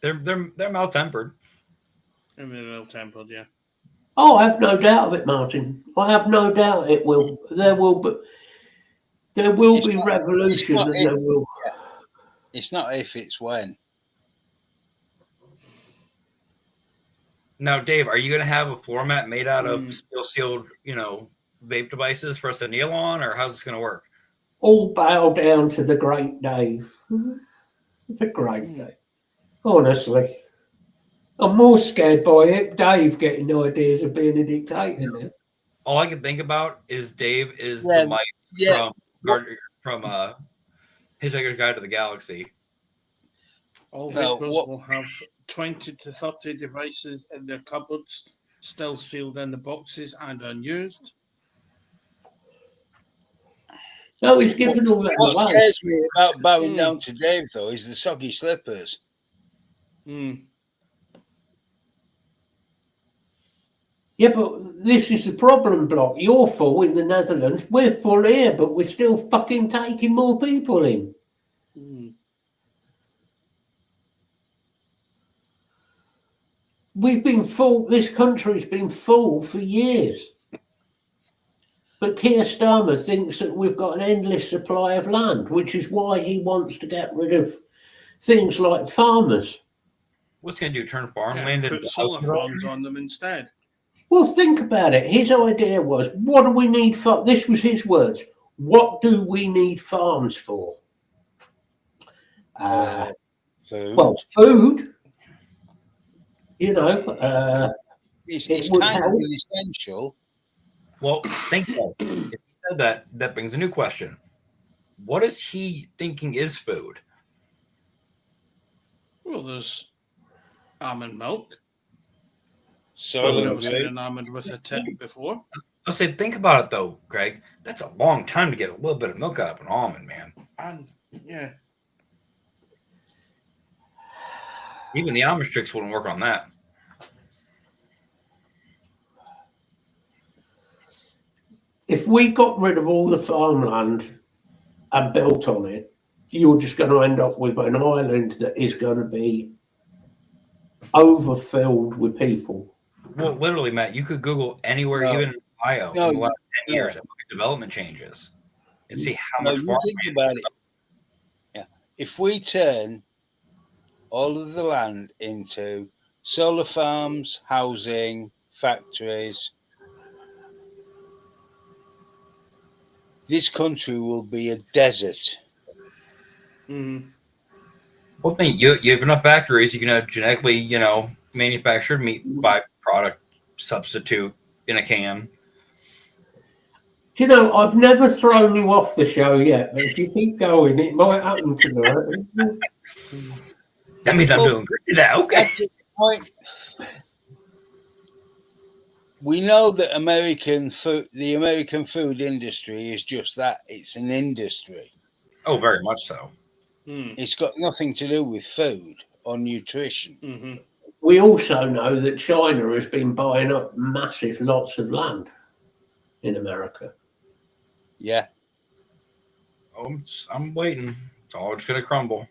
They're maltempered. And they're ill-tempered, yeah. Oh, I have no doubt of it, Martin. I have no doubt it will. There will be revolution, and there will. It's not if, it's when. Now, Dave, are you going to have a floor mat made out of steel-sealed, vape devices for us to kneel on, or how's this going to work? All bow down to the great Dave. The great Dave. Honestly. I'm more scared by it, Dave getting ideas of being a dictator now. All I can think about is Dave is the Mike from Hitchhiker's Guide to the Galaxy. All vapors will have 20 to 30 devices in their cupboards, still sealed in the boxes and unused. No, he's given all that What away. scares me about bowing down to Dave, though, is the soggy slippers. Yeah, but this is the problem, Block. You're full in the Netherlands. We're full here, but we're still fucking taking more people in. We've been full. This country's been full for years. But Keir Starmer thinks that we've got an endless supply of land, which is why he wants to get rid of things like farmers. What's going to do? Turn farmland into put solar farms on them instead. Well, think about it. His idea was, what do we need for? This was his words. What do we need farms for? Food. Well, food. It's kind of essential. Well, think about it. If he said that, that brings a new question. What is he thinking is food? Well, there's almond milk. So I've never seen an almond with a tip before. I'll say, think about it though, Greg. That's a long time to get a little bit of milk out of an almond, man. And yeah, even the almond tricks wouldn't work on that. If we got rid of all the farmland and built on it, you're just going to end up with an island that is going to be overfilled with people. Well, literally, Matt, you could Google anywhere, even in Ohio, in the last 10 years, and look at development changes and see how much farmland. Think about it. Yeah, if we turn all of the land into solar farms, housing, factories, this country will be a desert. Well, think you have enough factories, you can have genetically, manufactured meat byproduct substitute in a can. I've never thrown you off the show yet, but if you keep going, it might happen tonight. That means I'm doing great now. Okay. At this point, we know that the American food industry is just that. It's an industry. Oh, very much so. It's got nothing to do with food or nutrition. We also know that China has been buying up massive lots of land in America. Yeah. Oh, I'm waiting. It's all just going to crumble.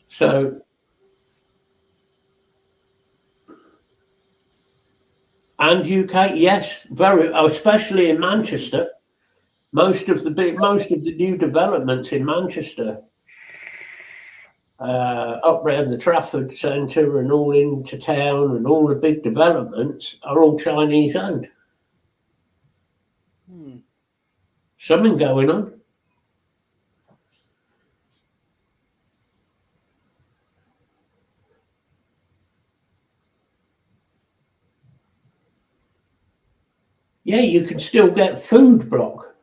So, and UK, yes, especially in Manchester. Most of the new developments in Manchester, up around the Trafford Centre and all into town, and all the big developments are all Chinese owned. Something going on. Yeah, you can still get food block.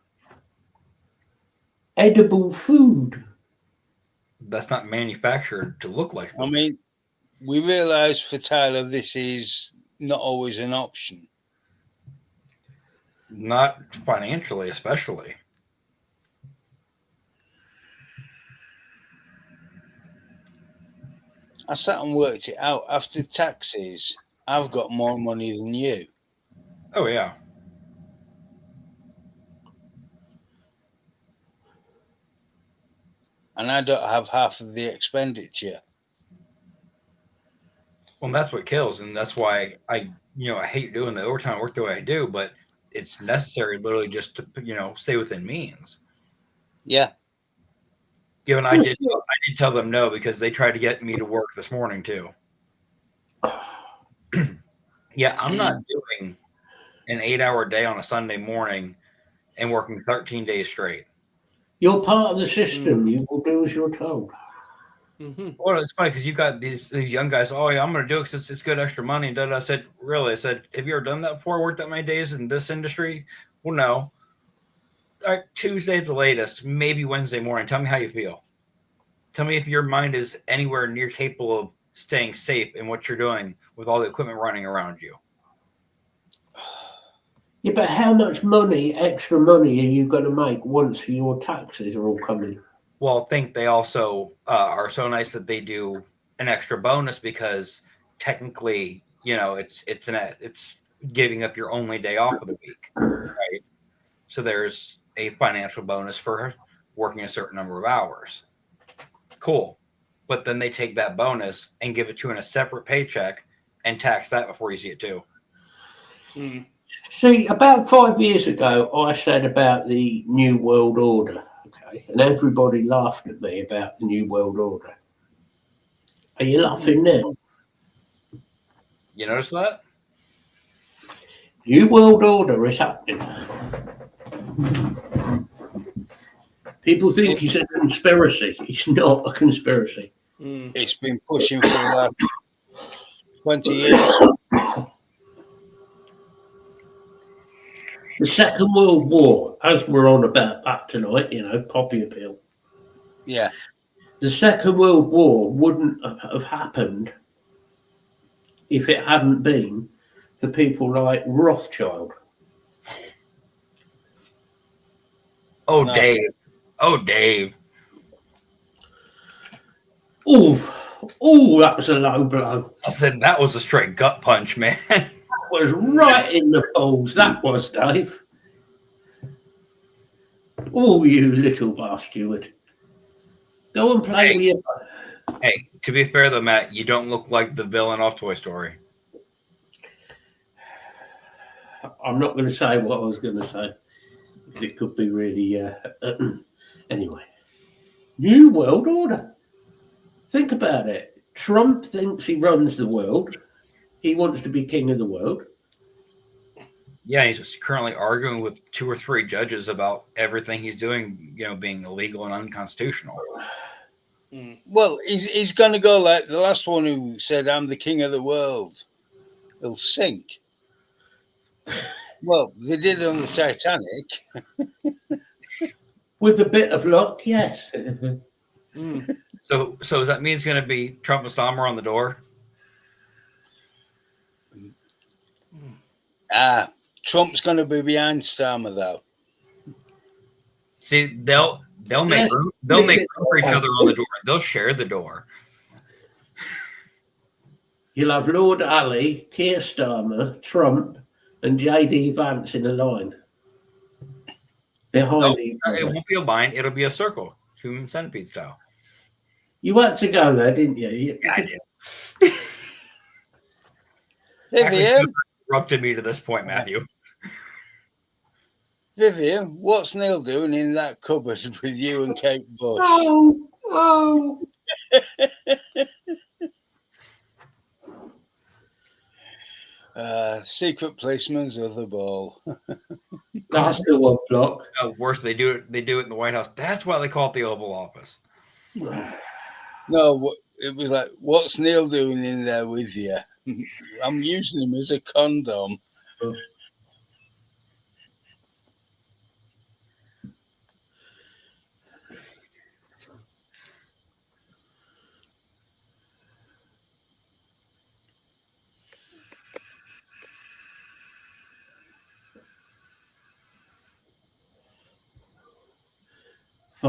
Edible food. That's not manufactured to look like I food. mean, we realise for Tyler this is not always an option. Not financially, especially. I sat and worked it out. After taxes, I've got more money than you. Oh yeah. And I don't have half of the expenditure. Well, that's what kills, and that's why I hate doing the overtime work the way I do, but it's necessary, literally, just to stay within means. Yeah. Given I did tell them no because they tried to get me to work this morning too. Yeah, I'm not doing an 8-hour day on a Sunday morning and working 13 days straight. You're part of the system. You will do as you're told. Mm-hmm. Well, it's funny because you got these young guys. Oh, yeah, I'm going to do it because it's good extra money. And I said, really? I said, have you ever done that before? Worked that many days in this industry? Well, no. All right, Tuesday at the latest, maybe Wednesday morning. Tell me how you feel. Tell me if your mind is anywhere near capable of staying safe in what you're doing with all the equipment running around you. Yeah, but how much money, extra money, are you going to make once your taxes are all coming? Well, I think they also are so nice that they do an extra bonus because technically, it's giving up your only day off of the week, right? So there's a financial bonus for working a certain number of hours. Cool. But then they take that bonus and give it to you in a separate paycheck and tax that before you see it too. Mm. See, about 5 years ago, I said about the New World Order, okay, and everybody laughed at me about the New World Order. Are you laughing now? You notice that? New World Order is happening. People think it's a conspiracy. It's not a conspiracy. Mm. It's been pushing for the last 20 years. The Second World War, as we're on about that tonight, poppy appeal. Yeah. The Second World War wouldn't have happened if it hadn't been for people like Rothschild. Oh, No. Dave. Oh, Dave. Oh, that was a low blow. I said that was a straight gut punch, man. That was right in the balls. That was, Dave. Oh, you little bastard. Go and play with your... Hey, to be fair though, Matt, you don't look like the villain off Toy Story. I'm not going to say what I was going to say. It could be really... Anyway. New World Order. Think about it. Trump thinks he runs the world. He wants to be king of the world. Yeah, he's currently arguing with 2 or 3 judges about everything he's doing, being illegal and unconstitutional. Mm. Well, he's going to go like the last one who said, I'm the king of the world. He'll sink. Well, they did it on the Titanic. With a bit of luck, yes. Mm. So does that mean it's going to be Trump and Summer on the door? Trump's going to be behind Starmer, though. See, they'll make room, for each other on the door. They'll share the door. You'll have Lord Ali, Keir Starmer, Trump, and JD Vance in a line. Behind each other. It won't be a line. It'll be a circle, human centipede style. You had to go there, didn't you? I did. Vivian, interrupted me to this point, Matthew. Vivian, what's Neil doing in that cupboard with you and Kate Bush? Oh. Secret policeman's other ball. That's the one block. Worse, they do it in the White House. That's why they call it the Oval Office. No, it was like, what's Neil doing in there with you? I'm using him as a condom.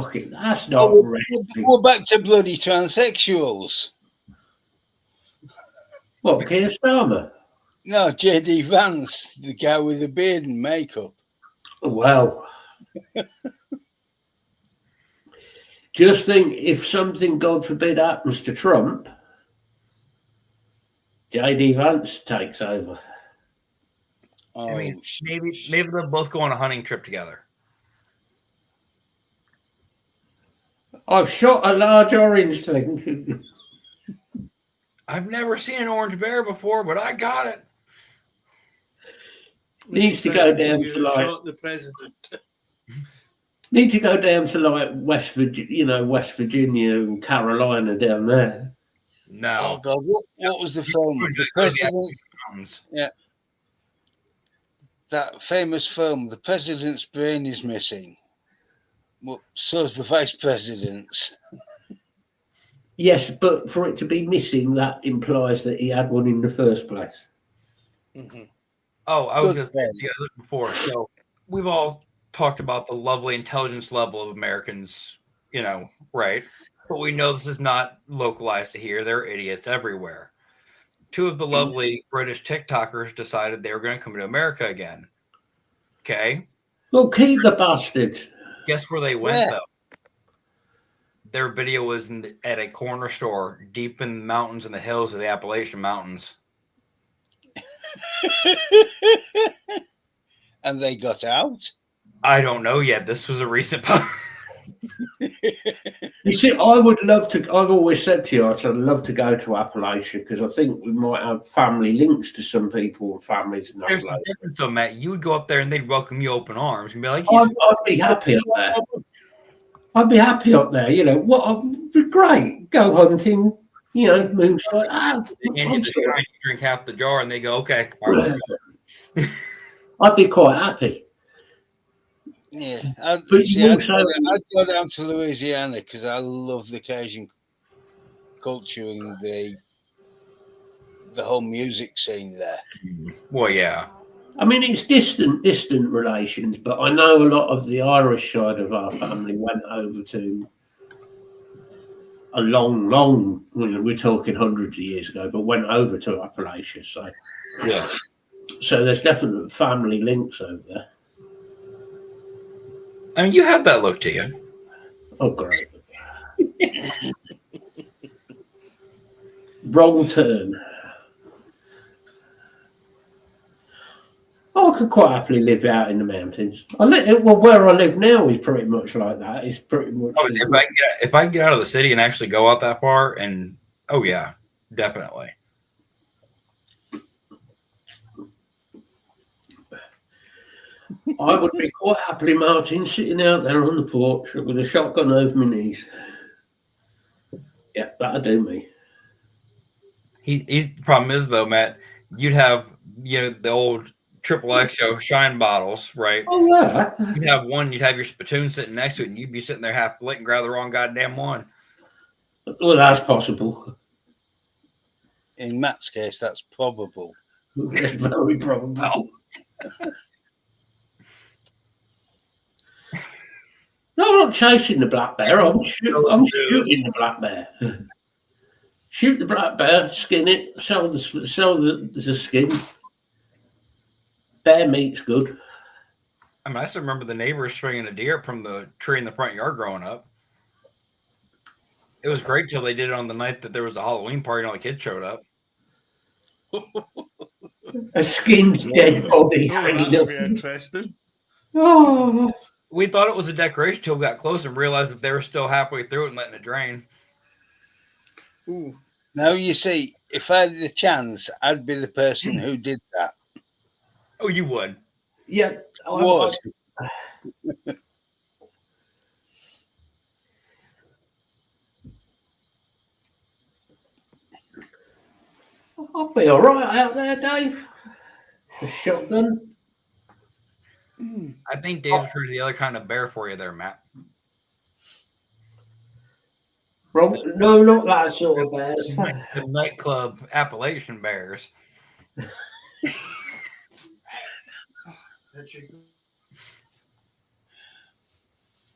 Fucking, that's not Oh, right. we're back to bloody transsexuals. What, Keir Starmer? No, JD Vance, the guy with the beard and makeup. Well, just think if something, God forbid, happens to Trump, JD Vance takes over. Oh, I mean, maybe they'll both go on a hunting trip together. I've shot a large orange thing. I've never seen an orange bear before, but I got it. Needs to go down You to like shot the president. need to go down to like West Virginia, West Virginia and Carolina down there. No. oh God, what was the film? The President. Yeah. That famous film, The President's Brain is Missing. Well, so's the Vice President's. Yes, but for it to be missing, that implies that he had one in the first place. Mm-hmm. Oh, I was Good going to say friend. the other before. So we've all talked about the lovely intelligence level of Americans, right? But we know this is not localized to here. There are idiots everywhere. Two of the lovely British TikTokers decided they were going to come to America again. Okay. Well, keep the bastards. Guess where they went, Yeah. though? Their video was at a corner store deep in the mountains and the hills of the Appalachian Mountains. And they got out. I don't know yet. This was a recent post. You see, I would love to. I've always said to you, I'd love to go to Appalachia because I think we might have family links to some people and families in There's a Appalachia. difference, though, Matt. You would go up there and they'd welcome you open arms and be like, I'd be happy up there. I'd be happy up there. What? It'd be great. Go hunting. Moonshine. and you drink half the jar, and they go, okay. All right. I'd be quite happy. Yeah, But I'd go down to Louisiana because I love the Cajun culture and the whole music scene there. Well, yeah. I mean, it's distant relations, but I know a lot of the Irish side of our family went over to a long, we're talking hundreds of years ago, but went over to Appalachia. So, Yeah. So there's definite family links over there. I mean, you have that look to you. Oh, great. Wrong turn. I could quite happily live out in the mountains. Where I live now is pretty much like that. It's pretty much. Oh, if I get out of the city and actually go out that far, and oh yeah, definitely. I would be quite happily, Martin, sitting out there on the porch with a shotgun over my knees. Yeah, that'd do me. The problem is though, Matt, you'd have the old XXX show shine bottles, right? Oh yeah. You'd have one. You'd have your spittoon sitting next to it, and you'd be sitting there half lit and grab the wrong goddamn one. Well, that's possible. In Matt's case, that's probable. It's very probable. No, I'm not chasing the black bear. I'm shooting the black bear. Shoot the black bear, skin it, sell the skin. Bear meat's good. I mean, I still remember the neighbors stringing a deer from the tree in the front yard growing up. It was great till they did it on the night that there was a Halloween party and all the kids showed up. A skinned dead body Oh, hanging that'll up. be interesting. Oh, We thought it was a decoration till we got close and realized that they were still halfway through it and letting it drain. Ooh. Now, you see, if I had the chance, I'd be the person who did that. Oh, you would. yeah. Would. I'll be all right out there, Dave. A shotgun. I think Dave's heard the other kind of bear for you there, Matt. No, not that sort of bears. The nightclub Appalachian bears.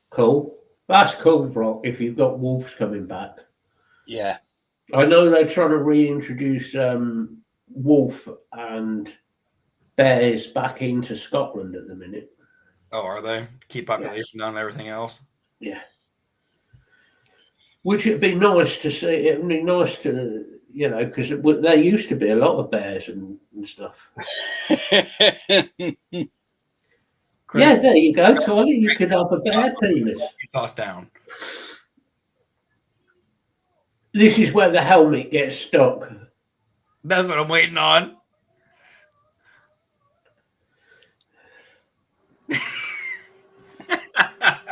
Cool. That's cool, Brock, if you've got wolves coming back. Yeah. I know they're trying to reintroduce wolf and bears back into Scotland at the minute. Oh, are they? Keep population down and everything else? Yeah. Which it'd be nice to see. It'd be nice to, because there used to be a lot of bears and stuff. Yeah, there you go, Tyler. You could have a bear penis. Tossed down. This is where the helmet gets stuck. That's what I'm waiting on.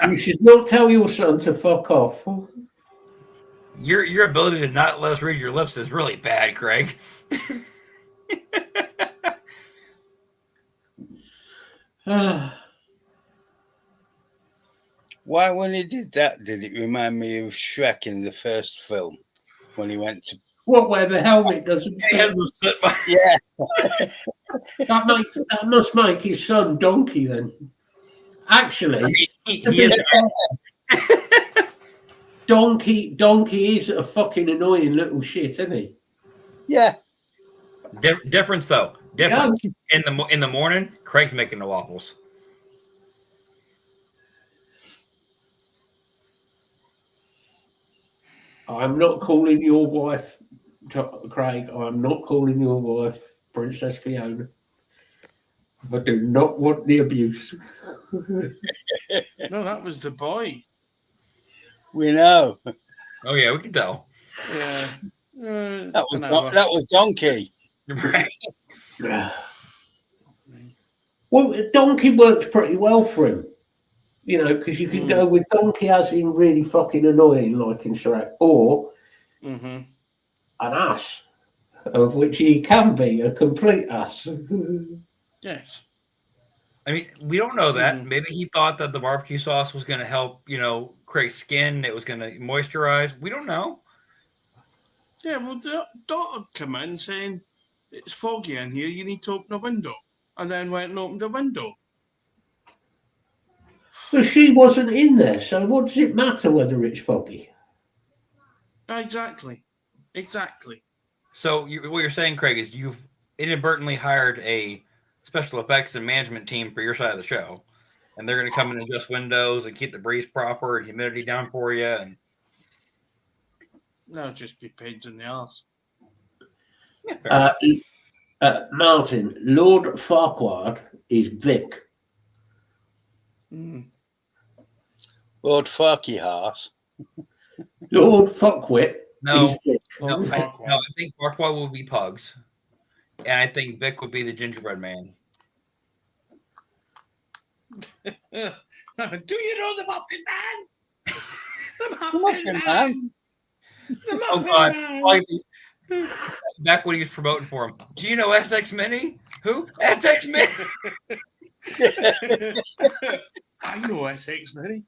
You should not tell your son to fuck off. Your ability to not let us read your lips is really bad, Craig. Why, when he did that, did it remind me of Shrek in the first film when he went to? What? Where the helmet doesn't fit? Yeah, that must make his son Donkey then. Actually, he is. Donkey is a fucking annoying little shit, isn't he? Yeah. Difference though. Difference. In the morning, Craig's making the waffles. I'm not calling your wife, Craig. I'm not calling your wife Princess Fiona. I do not want the abuse. No, that was the boy. We know. Oh yeah, we can tell. Yeah. That was Donkey. Right. Well, Donkey worked pretty well for him. Because you can go with Donkey as in really fucking annoying, like in Shrek, or an ass, of which he can be a complete ass. Yes. I mean, we don't know that. Maybe he thought that the barbecue sauce was going to help, Craig's skin. It was going to moisturize. We don't know. Yeah, well, the daughter come in saying, it's foggy in here, you need to open a window. And then went and opened a window. But she wasn't in there, so what does it matter whether it's foggy? Exactly. So what you're saying, Craig, is you've inadvertently hired a special effects and management team for your side of the show, and they're going to come in and adjust windows and keep the breeze proper and humidity down for you. And that'll just be pains in the ass. Martin, Lord Farquaad is Vic. Lord Fucky Horse. Lord Fuckwit. No, is Vic. I think Farquaad will be Pugs, and I think Vic would be the gingerbread man. Do you know the Muffin Man? The Muffin Man. The Muffin Oh God! Man. Back when he was promoting for him. Do you know SX Mini? Who? SX Mini. I know SX Mini.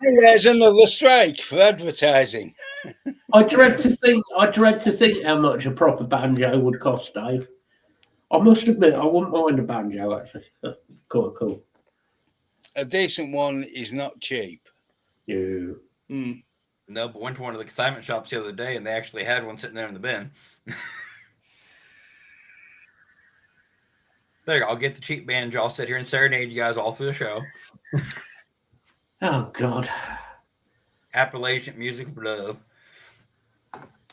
There's another strike for advertising. I dread to think how much a proper banjo would cost, Dave. I must admit, I wouldn't mind a banjo, actually. That's quite cool. A decent one is not cheap. Yeah. No, but went to one of the consignment shops the other day, and they actually had one sitting there in the bin. There you go. I'll get the cheap banjo. I'll sit here and serenade you guys all through the show. Oh, God. Appalachian music of love.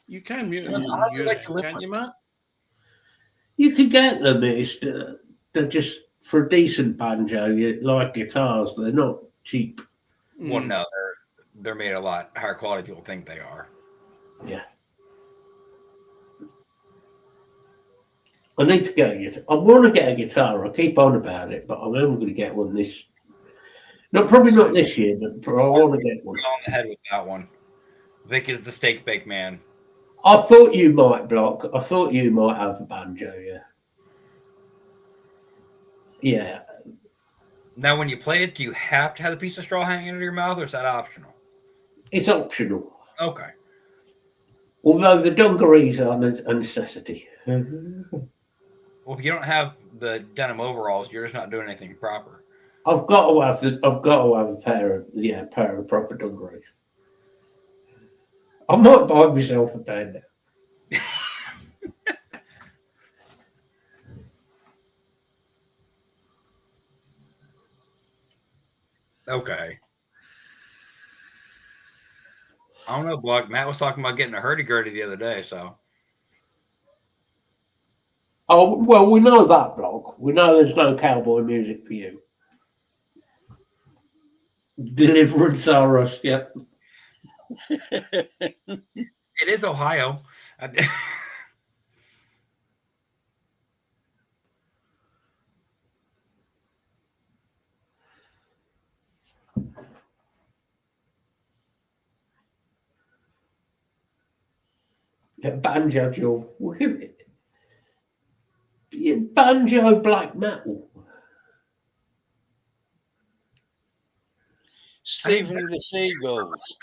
You can mute can't you, Matt? You can get them. They're just, for a decent banjo, like guitars, they're not cheap. Well, no, they're made a lot higher quality than people think they are. Yeah. I need to get a guitar. I want to get a guitar. I keep on about it, but I'm only going to get one this. Probably not this year, but I want to get one. We're on the head with that one. Vic is the steak bake man. I thought you might, Block. I thought you might have a banjo. Yeah. Yeah. Now, when you play it, do you have to have a piece of straw hanging out of your mouth, or is that optional? It's optional. Okay. Although the dungarees are a necessity. Well, if you don't have the denim overalls, you're just not doing anything proper. I've got to have a pair of proper dungarees. I might buy myself a pair now. Okay. I don't know, Block. Matt was talking about getting a hurdy-gurdy the other day, so. Oh well, we know that, Block. We know there's no cowboy music for you. Deliverance are us, yep. It is Ohio. Yeah, banjo, Joe. Banjo black metal. Stephen the Seagulls.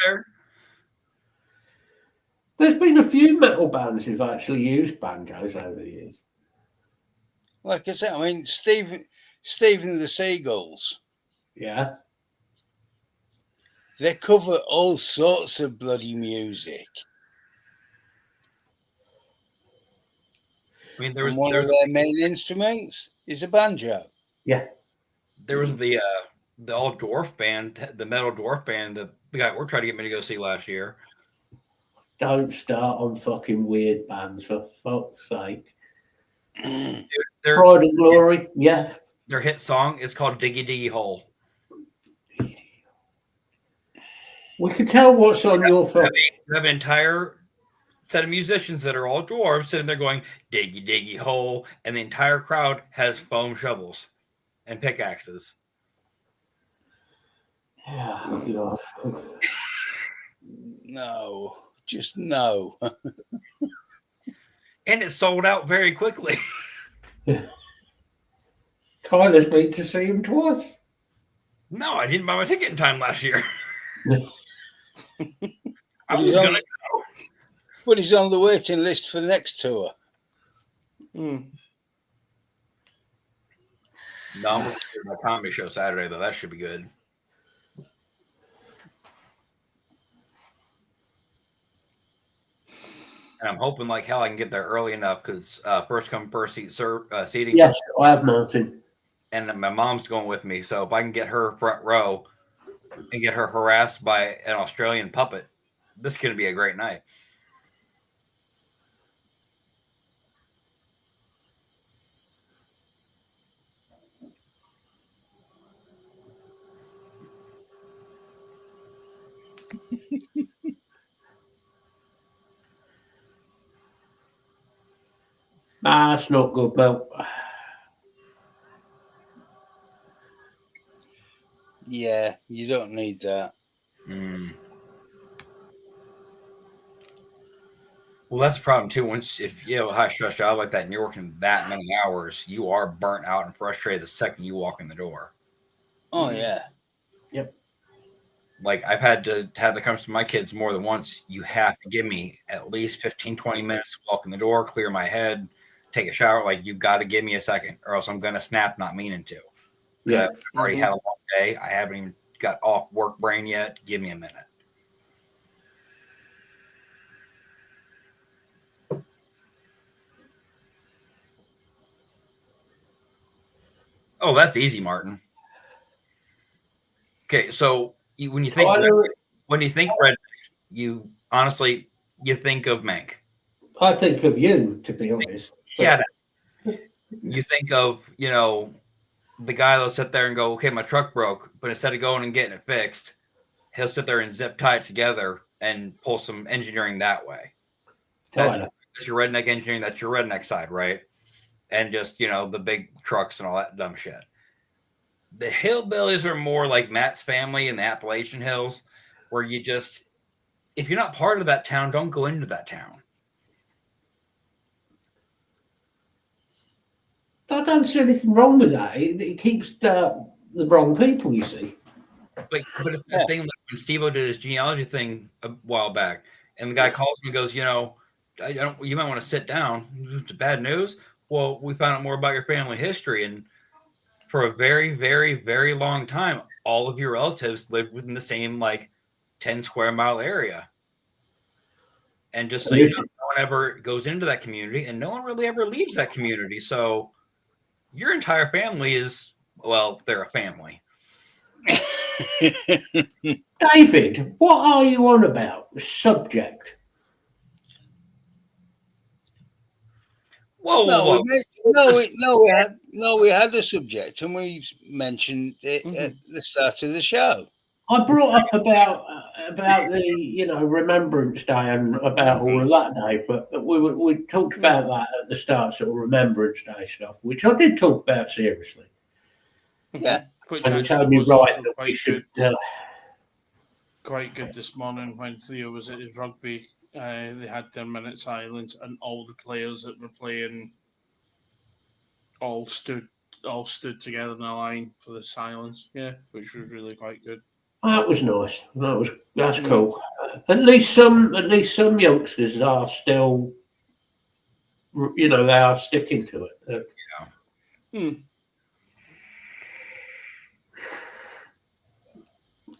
There's been a few metal bands who've actually used banjos over the years. Like I said, I mean, Stephen the Seagulls. Yeah. They cover all sorts of bloody music. I mean, And one of their main instruments is a banjo. Yeah. There was the all dwarf band, the metal dwarf band that the guy we're trying to get me to go see last year. Don't start on fucking weird bands, for fuck's sake. Pride and Glory, yeah. Their hit song is called Diggy Diggy Hole. We can tell what's on your phone. You have an entire set of musicians that are all dwarves sitting there going diggy diggy hole, and the entire crowd has foam shovels and pickaxes. Oh, God. No, just no. And it sold out very quickly. Tyler's been to see him twice. No, I didn't buy my ticket in time last year. I But was going to go. But he's on the waiting list for the next tour. Mm. No, I'm going to do my comedy show Saturday, though. That should be good. And I'm hoping like hell I can get there early enough because first come, first seat seating. Yes, I have, Martin. And my mom's going with me. So if I can get her front row and get her harassed by an Australian puppet, this is going to be a great night. That's not good, Mel. Yeah, you don't need that. Mm. Well, that's the problem too. If you have a high stress job like that and you're working that many hours, you are burnt out and frustrated the second you walk in the door. Oh yeah. Yep. Like I've had to have that comes to my kids more than once. You have to give me at least 15, 20 minutes to walk in the door, clear my head, take a shower. Like you've got to give me a second or else I'm going to snap, not meaning to. Yeah. I've already had a long day. I haven't even got off work brain yet. Give me a minute. Oh, that's easy, Martin. Okay, so when you think redneck, you honestly think of Mank. I think of you, to be honest. Yeah. You think of, the guy that'll sit there and go, okay, my truck broke, but instead of going and getting it fixed, he'll sit there and zip tie it together and pull some engineering that way. That's your redneck engineering. That's your redneck side, right? And just, the big trucks and all that dumb shit. The hillbillies are more like Matt's family in the Appalachian Hills, where you just, if you're not part of that town, don't go into that town. I don't see anything wrong with that. It keeps the wrong people, you see. But it's the thing like when Steve-O did his genealogy thing a while back, and the guy calls me and goes, you might want to sit down. It's bad news. Well, we found out more about your family history, and for a very, very, very long time, all of your relatives lived within the same 10 square mile area. And just so you know, no one ever goes into that community, and no one really ever leaves that community. So your entire family is, well, they're a family. David, what are you on about? The subject. Whoa. We had a subject, and we mentioned it at the start of the show. I brought up about the Remembrance Day and about all of that day, but we talked about that at the start, sort of Remembrance Day stuff, which I did talk about seriously. Yeah, which And it's actually only was right also that we quite should. good. Quite good this morning when Theo was at his rugby. They had 10-minute silence, and all the players that were playing all stood together in a line for the silence. Yeah, which was really quite good. That was nice. That's cool. At least some youngsters are still, they are sticking to it. Yeah.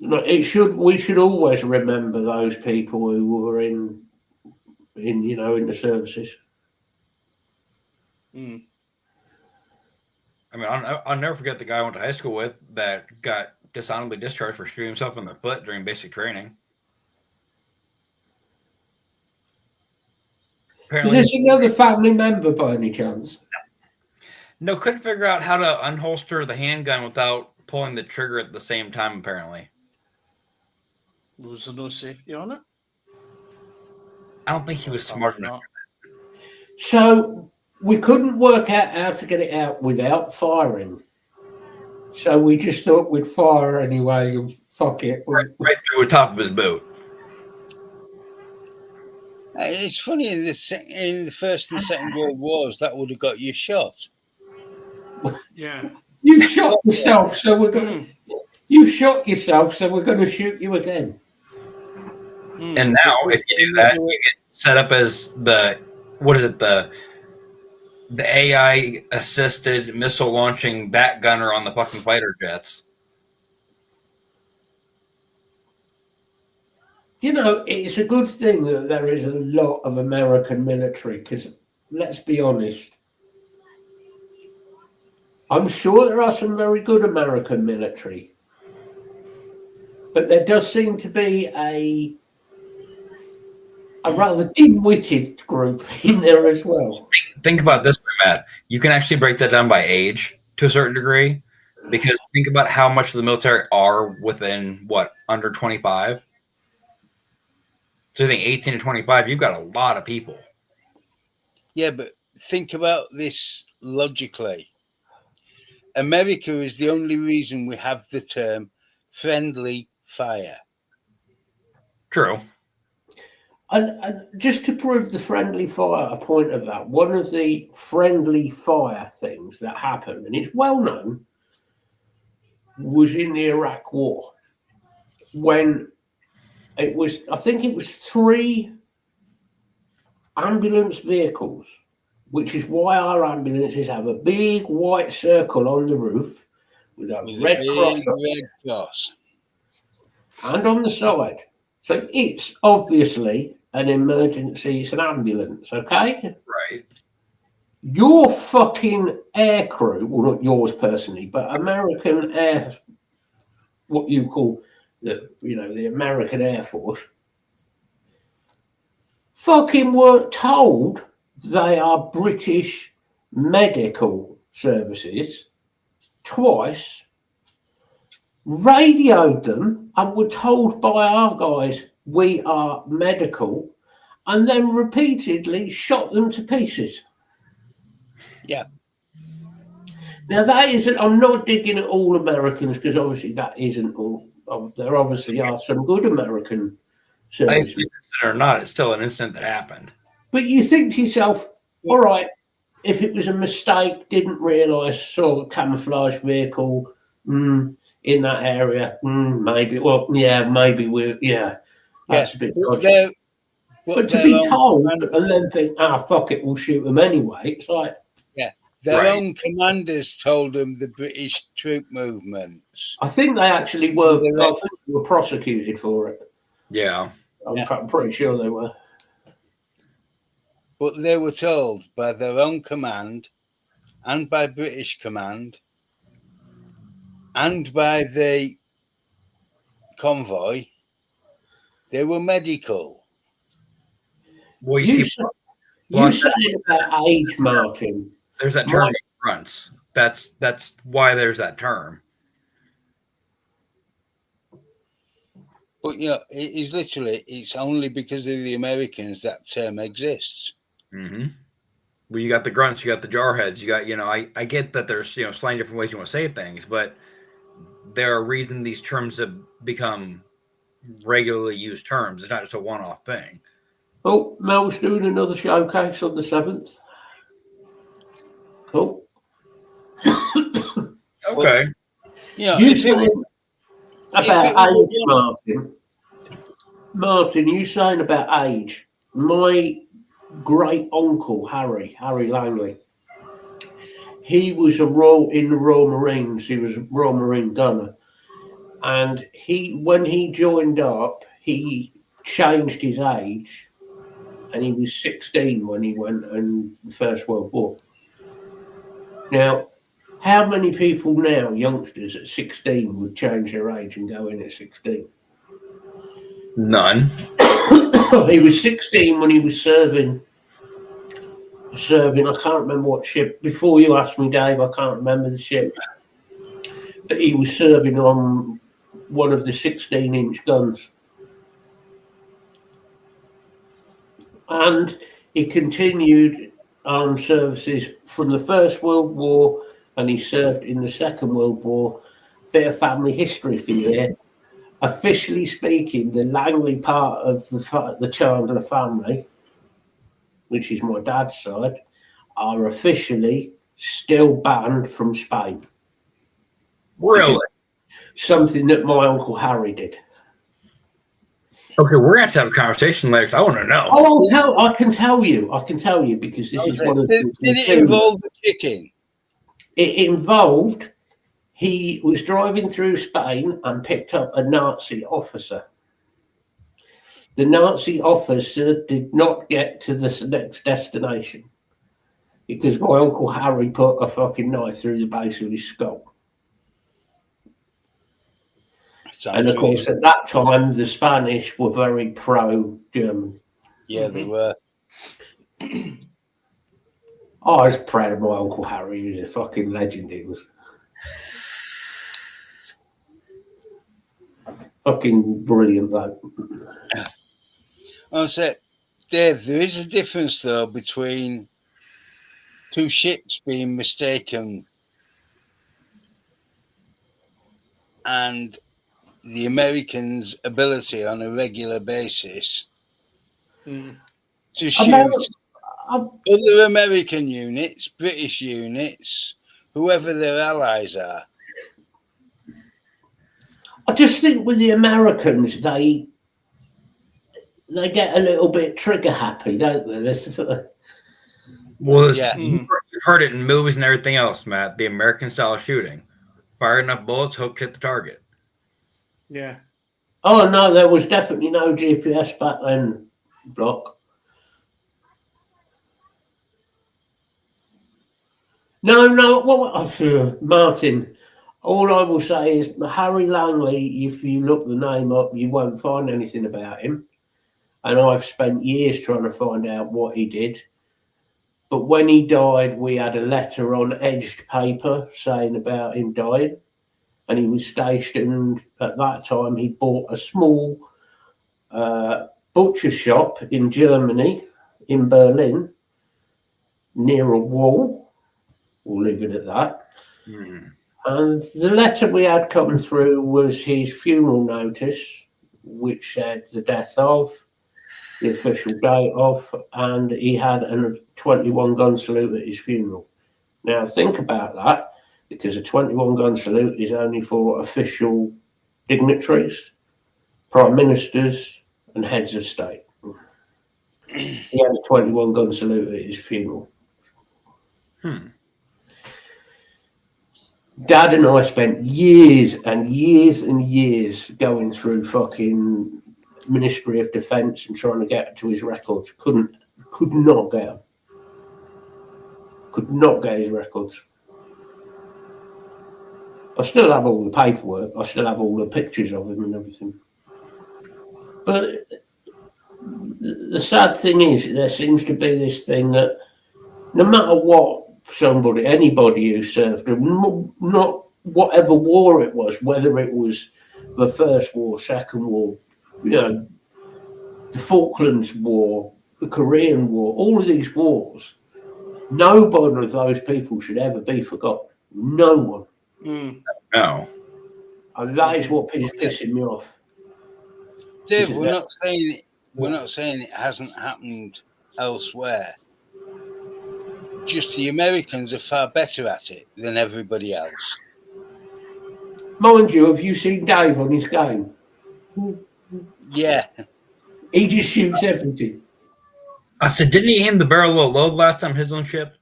We should always remember those people who were in the services. I mean, I'll never forget the guy I went to high school with that got dishonorably discharged for shooting himself in the foot during basic training. Apparently, is this another family member by any chance? No, couldn't figure out how to unholster the handgun without pulling the trigger at the same time, apparently. Was there no safety on it? I don't think he was smart enough. So we couldn't work out how to get it out without firing. So we just thought we'd fire anyway and fuck it. Right through the top of his boot. It's funny, in the First and Second World Wars, that would have got you shot. Yeah. You shot yourself, so we're going to... You shot yourself, so we're going to shoot you again. And now, if you do that, you get set up as the AI-assisted missile launching bat gunner on the fucking fighter jets. It's a good thing that there is a lot of American military, because let's be honest, I'm sure there are some very good American military, but there does seem to be a rather dim-witted group in there as well. Think about this way, Matt. You can actually break that down by age to a certain degree, because think about how much of the military are within, under 25? So you think 18 to 25, you've got a lot of people. Yeah, but think about this logically. America is the only reason we have the term friendly fire. True. And just to prove the friendly fire point of that, one of the friendly fire things that happened, and it's well known, was in the Iraq War, when I think it was 3 ambulance vehicles, which is why our ambulances have a big white circle on the roof with a red cross and on the side. So it's obviously an emergency, it's an ambulance, okay? Right. Your fucking air crew, well, not yours personally, but American air, what you call the American Air Force, fucking were told they are British medical services twice, radioed them and were told by our guys we are medical, and then repeatedly shot them to pieces. Yeah. Now that isn't, I'm not digging at all Americans, because obviously that isn't all. There obviously are some good American services. Or not, it's still an incident that happened. But you think to yourself, all right, if it was a mistake, didn't realise, saw a camouflage vehicle in that area, maybe. Well, yeah, maybe that's a bit dodgy. But to be told and then think, fuck it, we'll shoot them anyway. It's like, Their Right. own commanders told them the British troop movements. I think they actually were. Yeah, I think they were prosecuted for it. Yeah. I'm pretty sure they were. But they were told by their own command and by British command and by the convoy they were medical. Well, You see, saying about age, Martin. there's that term grunts. That's why there's that term. But you know, it's only because of the Americans that term exists. Mm-hmm. Well, you got the grunts, you got the jarheads, you got, I get that there's, slightly different ways you want to say things, but there are reasons these terms have become regularly used terms. It's not just a one-off thing. Oh, Mel's doing another showcase on the 7th. Cool. Okay. You know, You saying about age, Martin, you saying about age. My great uncle, Harry Langley, he was in the Royal Marines. He was a Royal Marine gunner. And when he joined up, he changed his age, and he was 16 when he went in the First World War. Now, how many people now, youngsters at 16, would change their age and go in at 16? None. He was 16 when he was serving. I can't remember what ship. Before you asked me, Dave, I can't remember the ship. But he was serving on one of the 16-inch guns. And he continued armed services from the First World War, and he served in the Second World War. Bit of family history for you here. Officially speaking, the Langley part of the Chandler family, which is my dad's side, are officially still banned from Spain. Really? Something that my Uncle Harry did. Okay, we're going to have a conversation later, 'cause I want to know. Oh, I can tell you because this is one of the... Did it involve the chicken? It involved... He was driving through Spain and picked up a Nazi officer. The Nazi officer did not get to the next destination because my Uncle Harry put a fucking knife through the base of his skull. And of course, at that time, the Spanish were very pro-German. Yeah, they were. I was proud of my Uncle Harry. He was a fucking legend. He was. Fucking brilliant bloke. I said, Dave, there is a difference though between two ships being mistaken and the Americans' ability on a regular basis to shoot other American units, British units, whoever their allies are. I just think with the Americans, they get a little bit trigger happy, don't they? You've heard it in movies and everything else, Matt. The American style shooting. Fire enough bullets, hope to hit the target. Yeah. Oh, no, there was definitely no GPS back then, Block. No, Martin, all I will say is Harry Langley, if you look the name up, you won't find anything about him. And I've spent years trying to find out what he did. But when he died, we had a letter on edged paper saying about him dying. And he was stationed at that time. He bought a small butcher shop in Germany, in Berlin, near a wall. We'll leave it at that. And the letter we had come through was his funeral notice, which said the death of, the official date of, and he had a 21 gun salute at his funeral. Now think about that, because a 21 gun salute is only for official dignitaries, prime ministers, and heads of state. He had a 21 gun salute at his funeral. Dad and I spent years and years and years going through fucking Ministry of Defence and trying to get to his records. Could not get them. Could not get his records. I still have all the paperwork. I still have all the pictures of him and everything. But the sad thing is, there seems to be this thing that no matter what anybody who served, not whatever war it was, whether it was the First War, Second War, the Falklands War, the Korean War, all of these wars, no one of those people should ever be forgotten. No one. No. And that is what is pissing me off. Dave, we're not saying it hasn't happened elsewhere. Just the Americans are far better at it than everybody else. Mind you, have you seen Dave on his game? Yeah. He just shoots everything. I said, didn't he aim the barrel of load last time his own ship?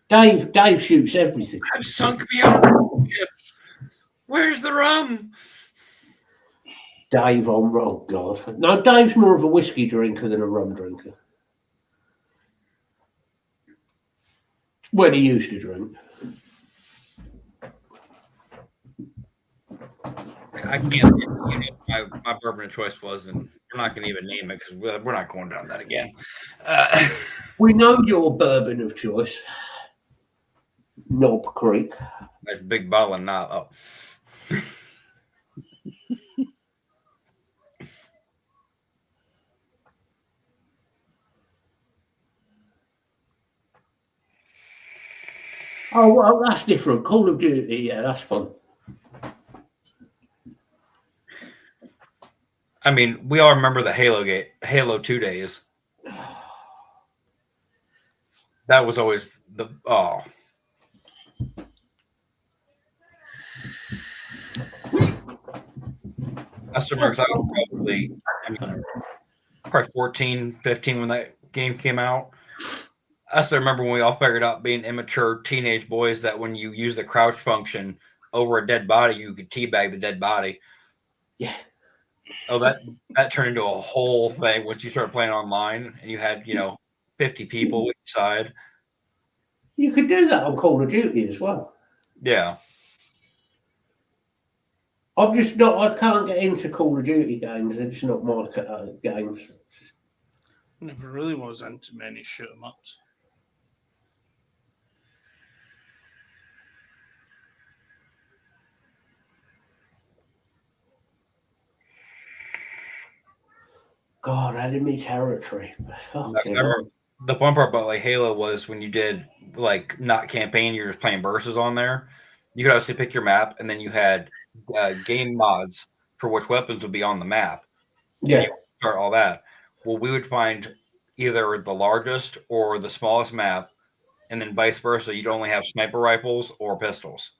Dave shoots everything. I've sunk me on the ship. Where's the rum? Dave on rum, oh God. No, Dave's more of a whiskey drinker than a rum drinker. When he used to drink. I can't. My bourbon of choice was, and we're not going to even name it because we're not going down that again. We know your bourbon of choice. Knob Creek. That's a big bottle of knob. Oh. Oh, well, that's different. Call of Duty, yeah, that's fun. I mean, we all remember the Halo 2 days. That was always the I still remember, I was probably 14, 15 when that game came out. I still remember when we all figured out, being immature teenage boys, that when you use the crouch function over a dead body, you could teabag the dead body. Yeah. Oh, that turned into a whole thing once you started playing online and you had, 50 people each side. You could do that on Call of Duty as well. Yeah. I can't get into Call of Duty games. They're just not my games. Never really was into many shoot 'em ups. God, enemy territory. I remember the fun part about Halo was when you did not campaign, you're just playing versus on there. You could obviously pick your map, and then you had game mods for which weapons would be on the map. Yeah. Start all that. Well, we would find either the largest or the smallest map, and then vice versa. You'd only have sniper rifles or pistols.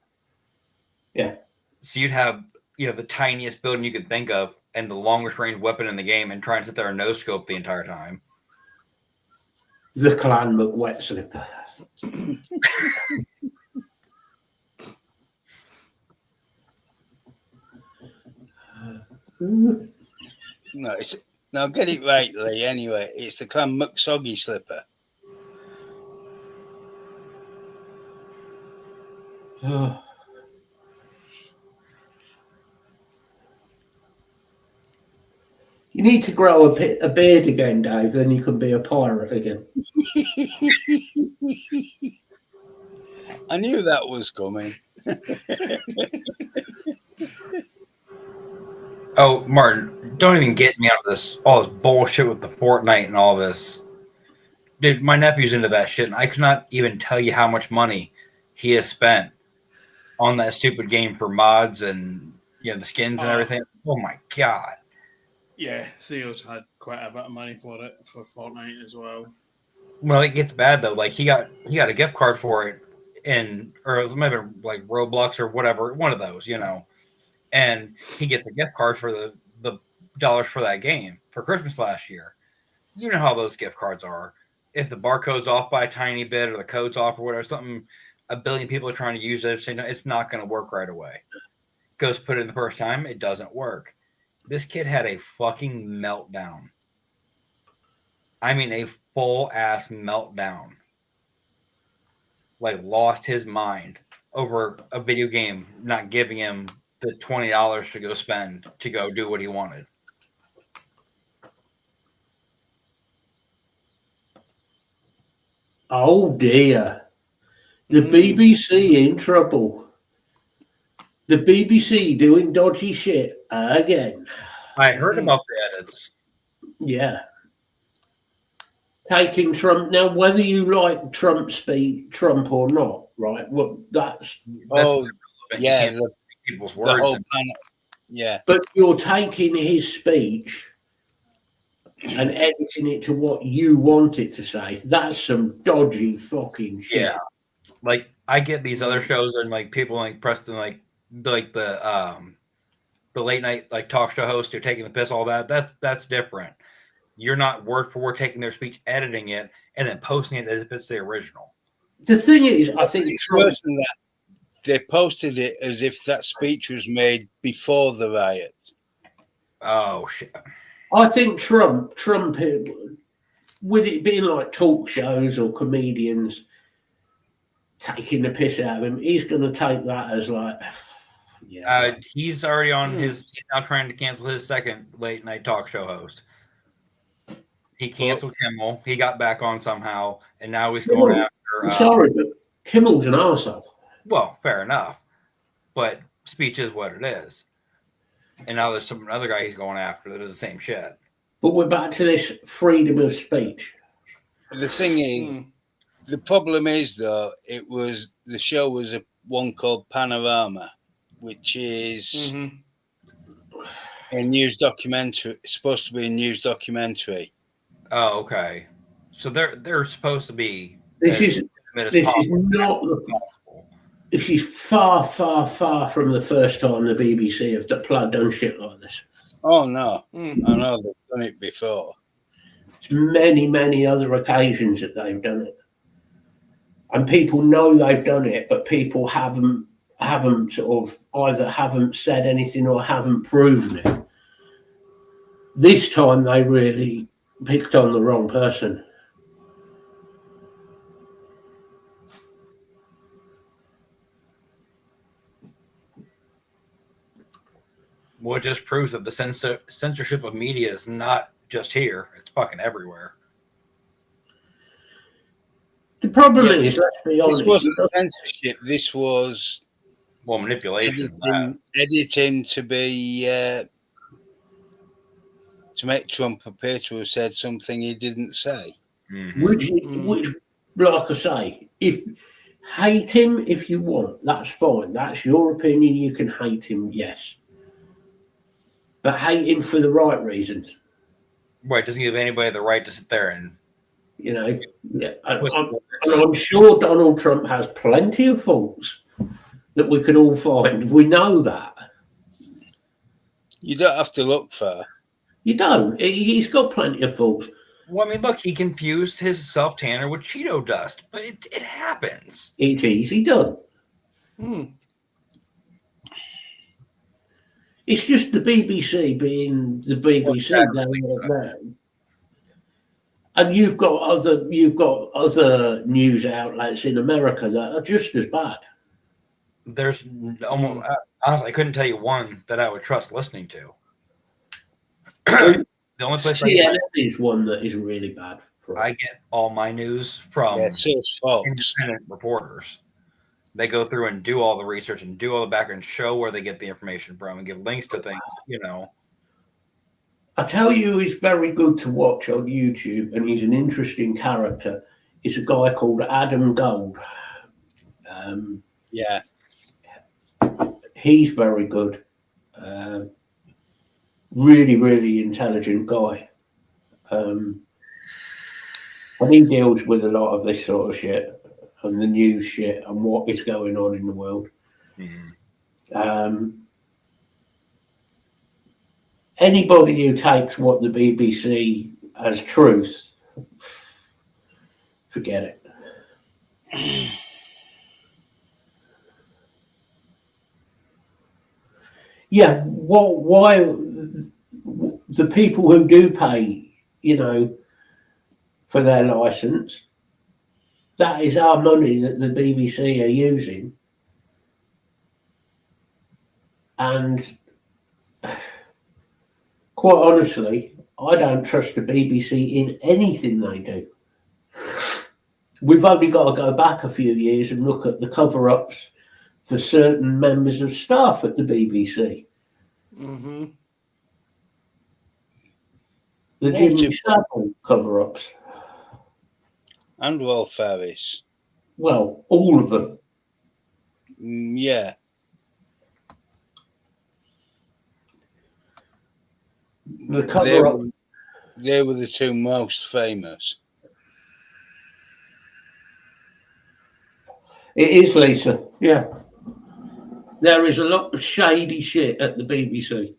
Yeah. So you'd have the tiniest building you could think of and the longest range weapon in the game, and try and sit there and no scope the entire time. The Clan McWetslip. No, get it right, Lee. Anyway, it's the Clan McSoggy Slipper. You need to grow a beard again, Dave, then you can be a pirate again. I knew that was coming. Oh, Martin, don't even get me out of all this bullshit with the Fortnite and all this. Dude, my nephew's into that shit, and I could not even tell you how much money he has spent on that stupid game for mods and the skins and everything. Oh my God. Yeah, Theo's had quite a bit of money for it, for Fortnite as well. Well, it gets bad though. He got a gift card for it or it was maybe Roblox or whatever, one of those, and he gets a gift card for the dollars for that game for Christmas last year. You know how those gift cards are. If the barcode's off by a tiny bit or the code's off or whatever, something a billion people are trying to use it. Saying, no, it's not going to work right away. Goes put it in the first time. It doesn't work. This kid had a fucking meltdown. I mean, a full ass meltdown. Like, lost his mind over a video game not giving him the $20 to go spend to go do what he wanted. Oh dear. The BBC in trouble. The BBC doing dodgy shit again. I heard about the edits. Yeah. Taking Trump now, whether you like Trump or not, right? Well, that's Oh, yeah, people's the words. whole panel. Yeah. but you're taking his speech and editing it to what you want it to say. That's some dodgy fucking shit. Yeah, like I get these other shows and like people like Preston, like the late night like talk show host who are taking the piss, all that. That's different. You're not word for word taking their speech, editing it, and then posting it as if it's the original. The thing is, I think It's worse than that. They posted it as if that speech was made before the riot. Oh shit! I think Trump, with it being like talk shows or comedians taking the piss out of him, he's going to take that as like, yeah. He's already on his. He's now trying to cancel his second late night talk show host. He canceled Kimmel. He got back on somehow, and now he's going after. I'm sorry, but Kimmel's an arsehole. Well, fair enough, but speech is what it is. And now there's some other guy he's going after that is the same shit. But we're back to this freedom of speech. The thing is, the problem is though, the show was one called Panorama, which is a news documentary. It's supposed to be a news documentary. Oh, okay. So they're supposed to be. This is not. This is far, far, far from the first time the BBC have done shit like this. Oh no, I know they've done it before. It's many, many other occasions that they've done it, and people know they've done it, but people haven't sort of either haven't said anything or haven't proven it. This time they really picked on the wrong person. Well, it just proves that the censorship of media is not just here; it's fucking everywhere. The problem is, let's be honest, this wasn't censorship. This was manipulation. Editing to be to make Trump appear to have said something he didn't say. Which, like I say, if hate him if you want, that's fine. That's your opinion. You can hate him, yes. But hate him for the right reasons. Right, doesn't give anybody the right to sit there and I'm sure Donald Trump has plenty of faults that we can all find. We know that. You don't have to look far. You don't. He's got plenty of faults. Well, I mean, look, he confused his self-tanner with Cheeto dust, but it happens. It's easy done. It's just the BBC being the BBC. And you've got other news outlets in America that are just as bad. There's almost honestly, I couldn't tell you one that I would trust listening to. The only place CNN is one that is really bad. I get all my news from independent reporters. They go through and do all the research and do all the background, show where they get the information from, and give links to things. I tell you, he's very good to watch on YouTube, and he's an interesting character. He's a guy called Adam Gold. He's very good. Really, really intelligent guy. And he deals with a lot of this sort of shit and the news shit and what is going on in the world. Anybody who takes what the BBC as truth, forget it. Yeah, why the people who do pay, for their license, that is our money that the BBC are using. And quite honestly, I don't trust the BBC in anything they do. We've only got to go back a few years and look at the cover-ups for certain members of staff at the BBC. Mm-hmm. The Jimmy Savile cover-ups. And welfareists. Well, all of them. Yeah. The cover-up. They were the two most famous. It is, Lisa. Yeah. There is a lot of shady shit at the BBC.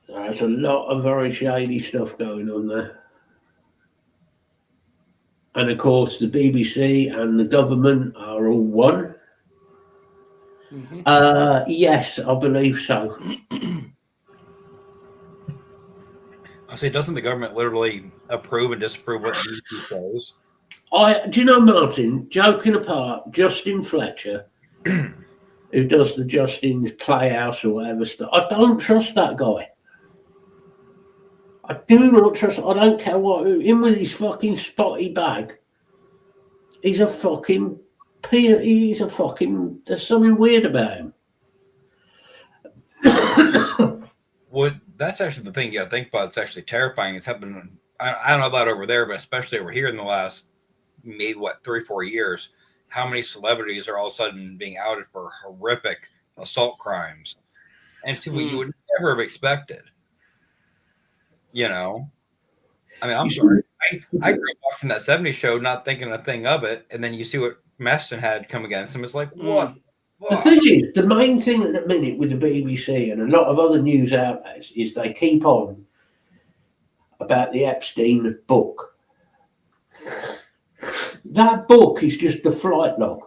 There's a lot of very shady stuff going on there. And of course, the BBC and the government are all one. Mm-hmm. Yes, I believe so. I say, doesn't the government literally approve and disapprove what the BBC says? Do you know, Martin, joking apart, Justin Fletcher, who does the Justin's Playhouse or whatever stuff, I don't trust that guy. I do not trust. I don't care what. Him with his fucking spotty bag. He's a fucking. He's a fucking. There's something weird about him. Well, that's actually the thing you gotta think about. It's actually terrifying. It's happened. I don't know about over there, but especially over here in the last maybe 3-4 years, how many celebrities are all of a sudden being outed for horrific assault crimes, and it's people you would never have expected. I mean, I'm sorry. I grew up watching that 70s show, not thinking a thing of it, and then you see what Maston had come against him. It's like, what? The thing is, the main thing at the minute with the BBC and a lot of other news outlets is they keep on about the Epstein book. That book is just a flight log,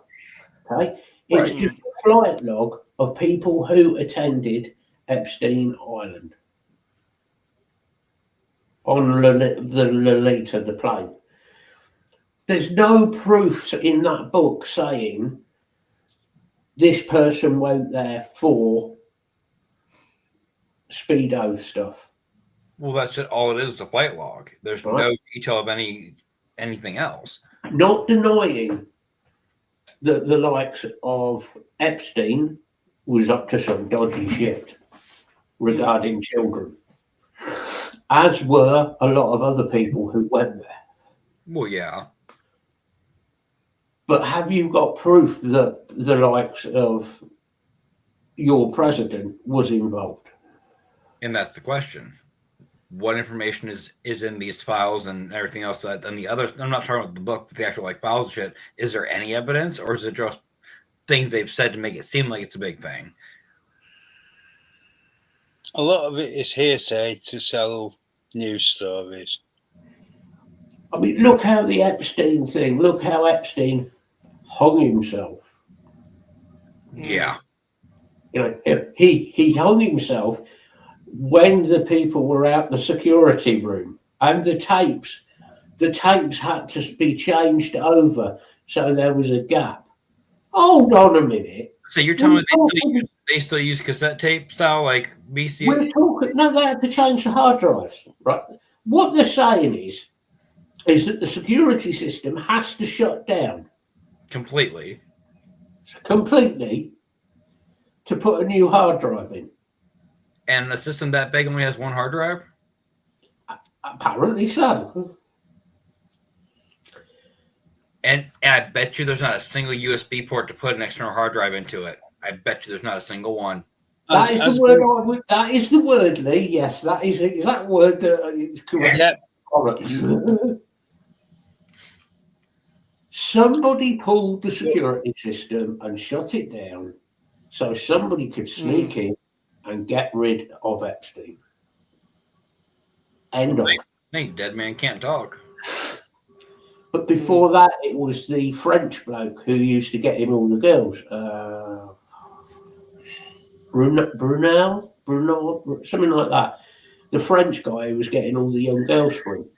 okay? It's just a flight log of people who attended Epstein Island on the Lolita, the plane. There's no proof in that book saying this person went there for Speedo stuff. Well, that's just all it is, a flight log. There's no detail of anything else. Not denying that the likes of Epstein was up to some dodgy shit regarding children, as were a lot of other people who went there. Well, yeah. But have you got proof that the likes of your president was involved? And that's the question. What information is in these files and everything else that and the other? I'm not talking about the book, but the actual files and shit. Is there any evidence, or is it just things they've said to make it seem like it's a big thing? A lot of it is hearsay to sell news stories. I mean, look how the Epstein thing. Look how Epstein hung himself. Yeah. He hung himself when the people were out the security room, and the tapes had to be changed over so there was a gap. Hold on a minute. So you're telling me they still use cassette tape style like BC? We're talking. No, they had to change the hard drives, right? What they're saying is that the security system has to shut down completely to put a new hard drive in. And a system that big only has one hard drive? Apparently so. And I bet you there's not a single USB port to put an external hard drive into it. I bet you there's not a single one. That is the word, Lee. Yes, that is the exact word that is correct. Yep. Somebody pulled the security system and shut it down so somebody could sneak in and get rid of Epstein. End of. Hey, dead man can't talk. But before that, it was the French bloke who used to get him all the girls. Brunel, something like that. The French guy who was getting all the young girls for him,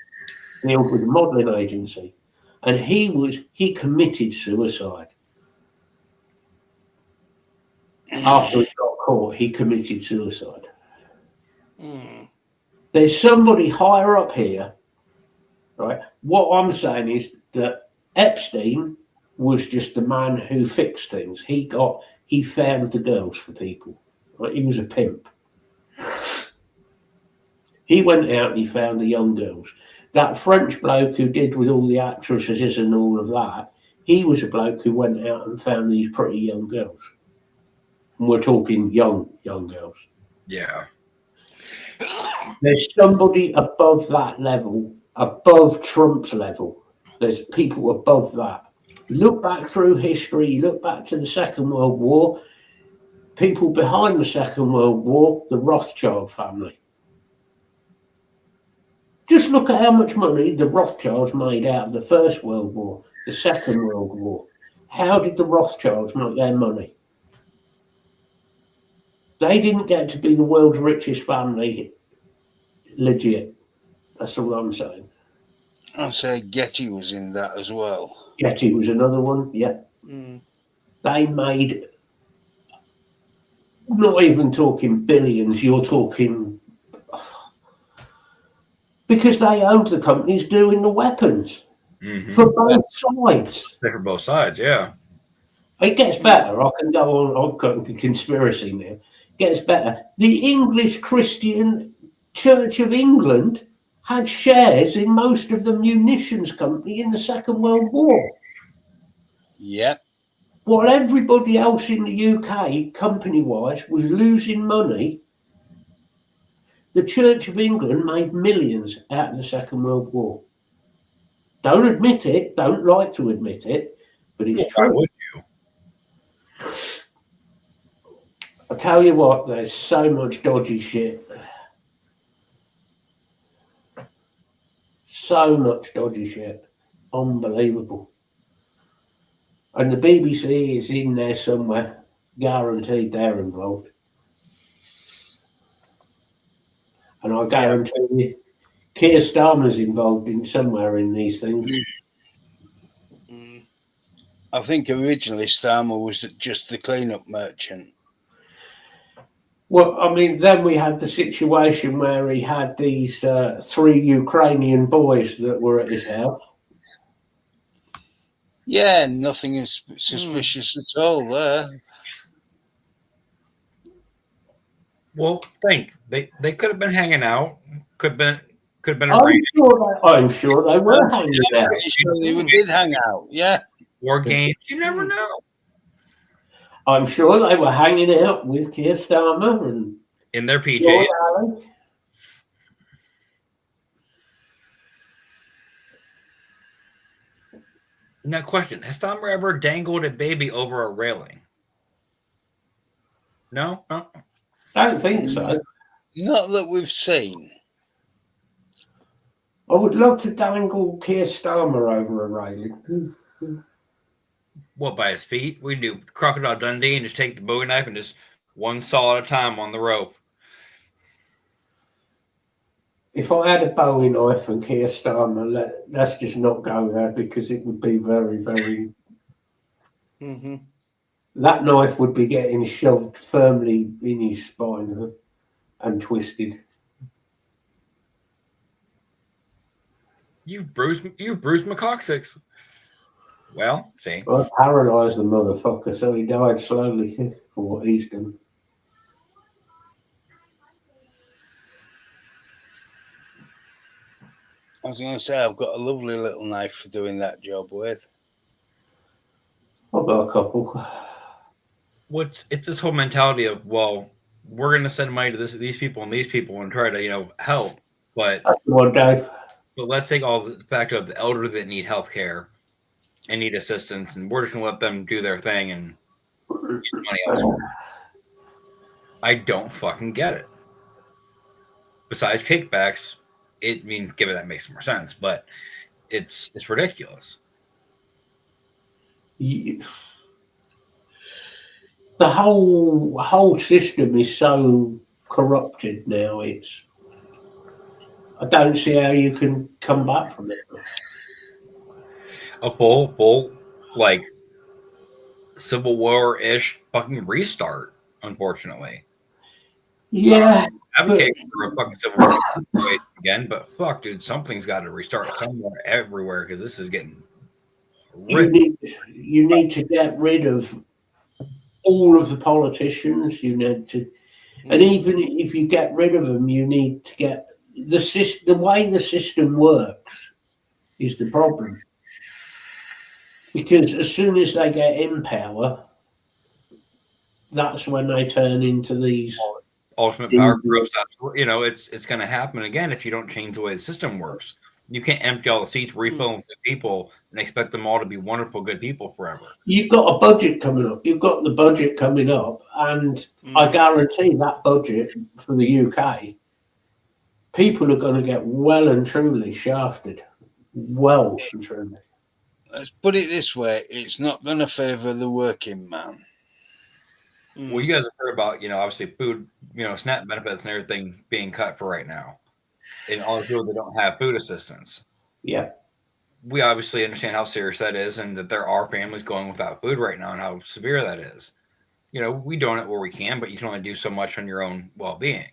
dealt with the modelling agency, and he committed suicide after he got caught. He committed suicide. There's somebody higher up here, right? What I'm saying is that Epstein was just the man who fixed things. He found the girls for people. Right? He was a pimp. He went out and he found the young girls. That French bloke who did with all the actresses and all of that, he was a bloke who went out and found these pretty young girls. And we're talking young girls. Yeah. There's somebody above that level, above Trump's level. There's people above that. Look back through history, look back to the Second World War, people behind the Second World War, the Rothschild family. Just look at how much money the Rothschilds made out of the First World War, the Second World War. How did the Rothschilds make their money? They didn't get to be the world's richest family legit. That's all I'm saying. I'll say Getty was in that as well. Getty was another one, yeah. They made, not even talking billions, you're talking, because they owned the companies doing the weapons for both sides. For both sides, yeah. It gets better. I can go on conspiracy now. It gets better. The English Christian Church of England had shares in most of the munitions company in the Second World War. Yeah. While everybody else in the UK, company-wise, was losing money, the Church of England made millions out of the Second World War. Don't admit it, don't like to admit it, but it's true. Why would you? I tell you what, there's so much dodgy shit. So much dodgy shit. Unbelievable. And the BBC is in there somewhere. Guaranteed they're involved. And I guarantee you, Keir Starmer's involved in somewhere in these things. I think originally Starmer was just the cleanup merchant. Well, I mean, then we had the situation where he had these 3 Ukrainian boys that were at his house. Yeah, nothing is suspicious at all there. Well, think they could have been hanging out. Could have been a I'm sure they were hanging out. Pretty sure they did hang out. Yeah. war games. You never know. I'm sure they were hanging out with Keir Starmer and In their PJs. Lord Allen. Now, question: has Starmer ever dangled a baby over a railing? No. I don't think so. Not that we've seen. I would love to dangle Keir Starmer over a railing. What, by his feet? We do Crocodile Dundee and just take the Bowie knife and just one saw at a time on the rope. If I had a Bowie knife and Keir Starmer, let's just not go there because it would be very, very... That knife would be getting shoved firmly in his spine and twisted. You bruised my coccyx. Well, see. I paralysed the motherfucker, so he died slowly for what he's done. I was going to say, I've got a lovely little knife for doing that job with. I've got a couple. It's this whole mentality of, well, we're going to send money to these people and try to, help. But That's one, Dave. But let's take all the fact of the elderly that need health care and need assistance, and we're just going to let them do their thing and get money elsewhere. I don't fucking get it. Besides kickbacks, given that makes more sense, but it's ridiculous. The whole system is so corrupted now. I don't see how you can come back from it. A full like Civil War-ish fucking restart, unfortunately. Yeah, Advocating for a fucking Civil War again, but fuck, dude, something's got to restart somewhere, everywhere, because this is getting you need to get rid of all of the politicians. You need to, and even if you get rid of them, you need to get the way the system works is the problem. Because as soon as they get in power, that's when they turn into these ultimate power groups. You know, it's going to happen again if you don't change the way the system works. You can't empty all the seats, refill them with people, and expect them all to be wonderful, good people forever. You've got a budget coming up. You've got the budget coming up, and I guarantee that budget for the UK, people are going to get well and truly shafted. Well and truly. Let's put it this way: it's not going to favour the working man. Well, you guys have heard about, obviously food, SNAP benefits and everything being cut for right now, and all the people that don't have food assistance. Yeah. We obviously understand how serious that is, and that there are families going without food right now, and how severe that is. We donate where we can, but you can only do so much on your own well-being.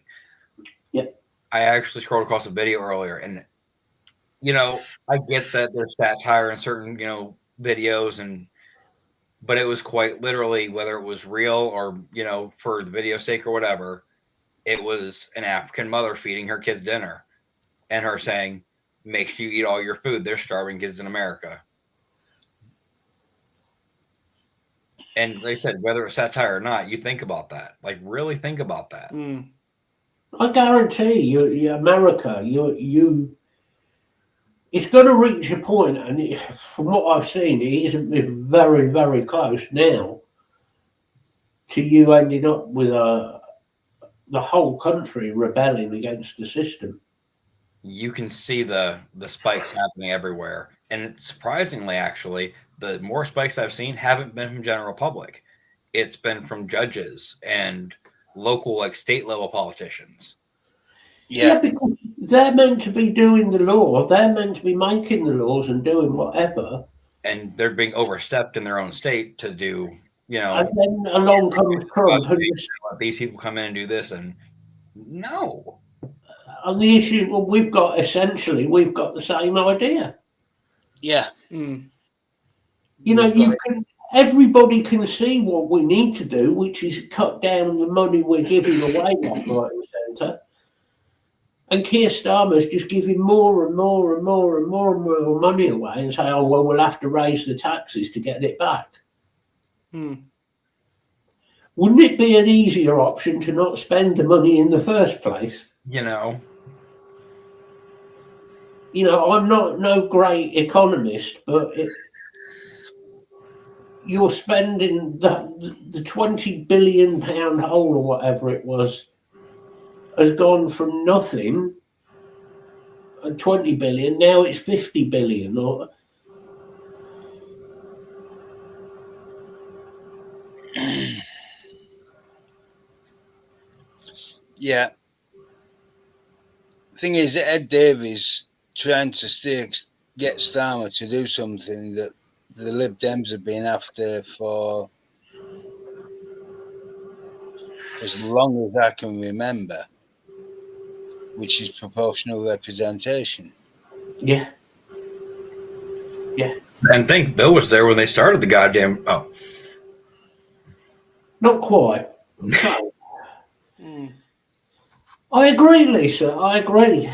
Yeah. I actually scrolled across a video earlier, and I get that there's satire in certain, videos, but it was quite literally, whether it was real or, for the video sake or whatever, it was an African mother feeding her kids dinner and her saying, make sure you eat all your food. There's starving kids in America. And they said, whether it's satire or not, you think about that. Like, really think about that. I guarantee you, America, it's going to reach a point, and from what I've seen, it isn't very, very close now to you ending up with the whole country rebelling against the system. You can see the spikes happening everywhere. And surprisingly, actually, the more spikes I've seen haven't been from general public. It's been from judges and local, state level politicians. Yeah, because they're meant to be doing the law. They're meant to be making the laws and doing whatever. And they're being overstepped in their own state to do, And then along comes Trump. And let these people come in and do this. And no. And the issue, well, we've got the same idea. Yeah. Everybody can see what we need to do, which is cut down the money we're giving away left, right, and centre. And Keir Starmer's just giving more and more and more and more and more money away and say, oh, well, we'll have to raise the taxes to get it back. Wouldn't it be an easier option to not spend the money in the first place? I'm not no great economist, but you're spending the £20 billion hole or whatever it was has gone from nothing, 20 billion, now it's 50 billion. Yeah. Thing is, Ed Davies trying to get Starmer to do something that the Lib Dems have been after for as long as I can remember, which is proportional representation. Yeah. And think Bill was there when they started the goddamn. Oh, not quite. No. I agree, Lisa. I agree.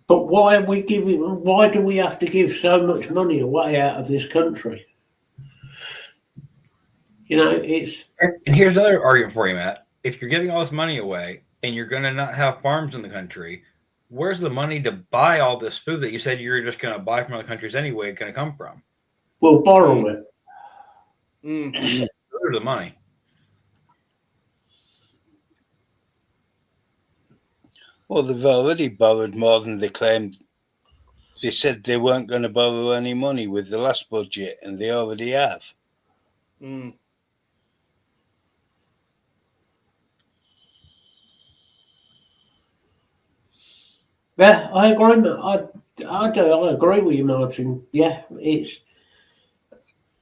But why do we have to give so much money away out of this country? It's... And here's another argument for you, Matt. If you're giving all this money away and you're going to not have farms in the country, where's the money to buy all this food that you said you're just going to buy from other countries anyway going to come from? We'll borrow it. Where's the money? Well, they've already borrowed more than they claimed. They said they weren't going to borrow any money with the last budget, and they already have. Mm. Yeah, I agree. I agree with you, Martin. Yeah, it's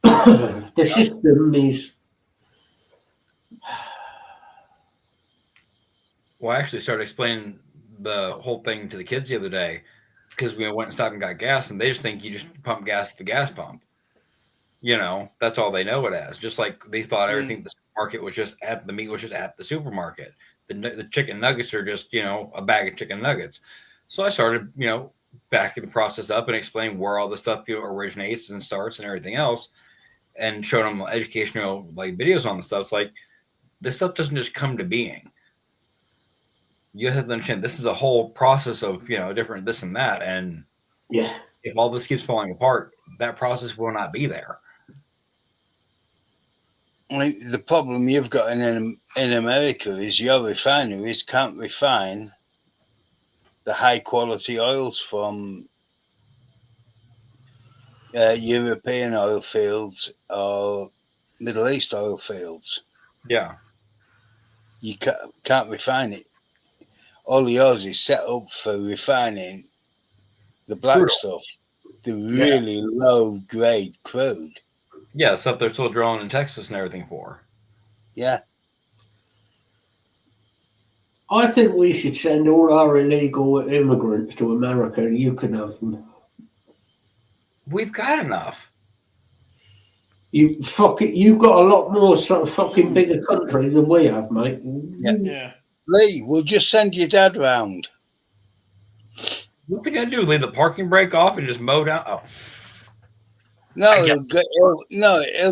the system is. Well, I actually started explaining the whole thing to the kids the other day because we went and stopped and got gas, and they just think you just pump gas at the gas pump. That's all they know it as. Just like they thought everything at the supermarket was just at the meat was just at the supermarket. The chicken nuggets are just a bag of chicken nuggets. So I started backing the process up and explain where all the stuff originates and starts and everything else, and showed them educational videos on the stuff. It's like this stuff doesn't just come to being. You have to understand this is a whole process of different this and that, and Yeah. if all this keeps falling apart, that process will not be there. I mean, the problem you've got in America is your refineries can't refine the high quality oils from European oil fields or Middle East oil fields. Yeah. You can't refine it. All yours is set up for refining the black Brutal. stuff, the really low grade crude. Yeah, stuff they're still drilling in Texas and everything for. Yeah. I think we should send all our illegal immigrants to America, and you can have them. We've got enough. You've got a lot more sort of fucking bigger country than we have, mate. Yeah. Lee, we'll just send your dad round. What's he gonna do? Leave the parking brake off and just mow down? Oh, No, guess- he'll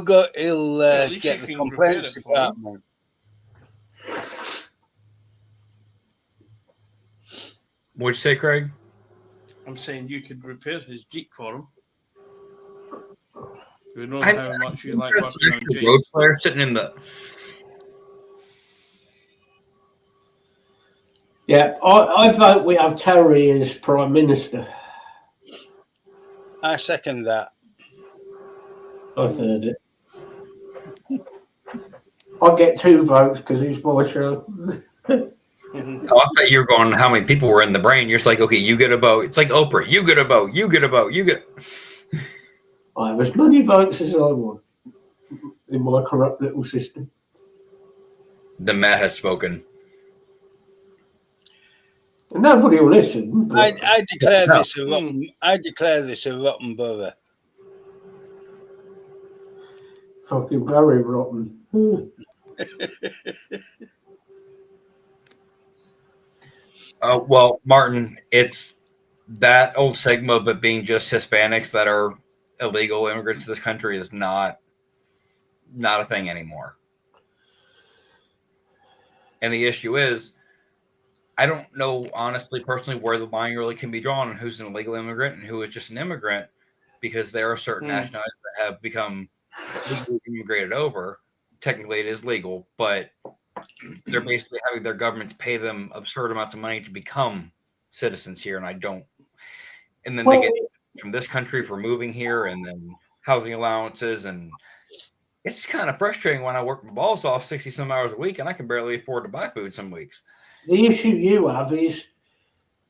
go. He'll at least get you the can complaints repair it for him. department. what'd you say, Craig? I'm saying you could repair his Jeep for him. We know I'm how much you like There's working on an extra Jeeps. road flare sitting in the. Yeah, I vote we have Terry as Prime Minister. I second that. I said it. I get 2 votes because it's my show. Mhm. Oh, I thought you were going how many people were in the brain. You're just like, okay, you get a vote. It's like Oprah. You get a vote. You get a vote. You get. I have as many votes as I want in my corrupt little system. The Matt has spoken. And nobody will listen. But I declare No. this a rotten. I declare this a rotten borough. fucking very rotten. Well, Martin, it's that old stigma of it being just Hispanics that are illegal immigrants to this country is not a thing anymore. And the issue is, I don't know, honestly, personally, where the line really can be drawn on who's an illegal immigrant and who is just an immigrant, because there are certain nationalities that have become legally immigrated over. Technically, it is legal, but they're basically having their governments pay them absurd amounts of money to become citizens here, and I don't. And then they get from this country for moving here, and then housing allowances, and it's kind of frustrating when I work my balls off 60 some hours a week, and I can barely afford to buy food some weeks. The issue you have is,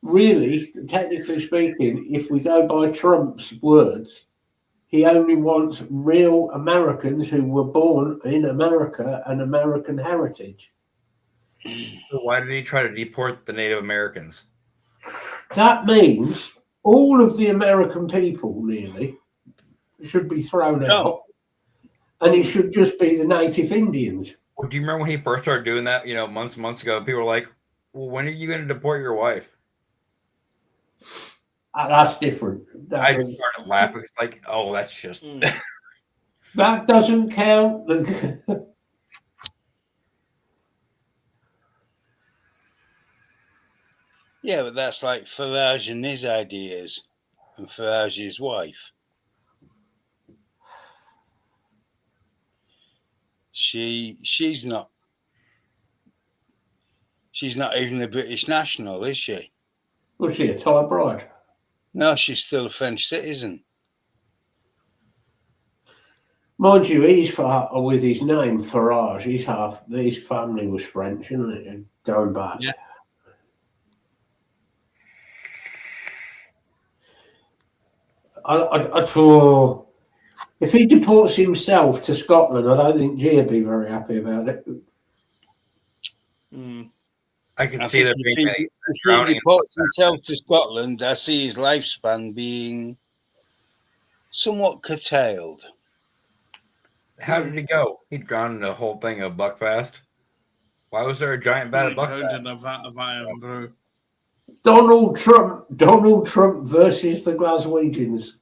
really, technically speaking, if we go by Trump's words, he only wants real Americans who were born in America and American heritage. So why did he try to deport the Native Americans? That means all of the American people, really, should be thrown out, and it should just be the native Indians. Well, do you remember when he first started doing that, months ago? People were like, well, when are you going to deport your wife? That's different. I just started laughing. It's like, oh, that's just... That doesn't count. Yeah, but that's like Farage and his ideas, and Farage's wife. She's not She's not even a British national, is she? Was she a Thai bride? No, she's still a French citizen. Mind you, he's with his name Farage. His family was French, isn't it? And going back. Yeah. If he deports himself to Scotland, I don't think Gia would be very happy about it. I can I see there think being if he drowning. deports himself to Scotland, I see his lifespan being somewhat curtailed. How did he go? He drowned in the whole thing of Buckfast. Why was there a giant vat of Drowned in Buckfast? a vat of iron brew. Donald Trump versus the Glaswegians.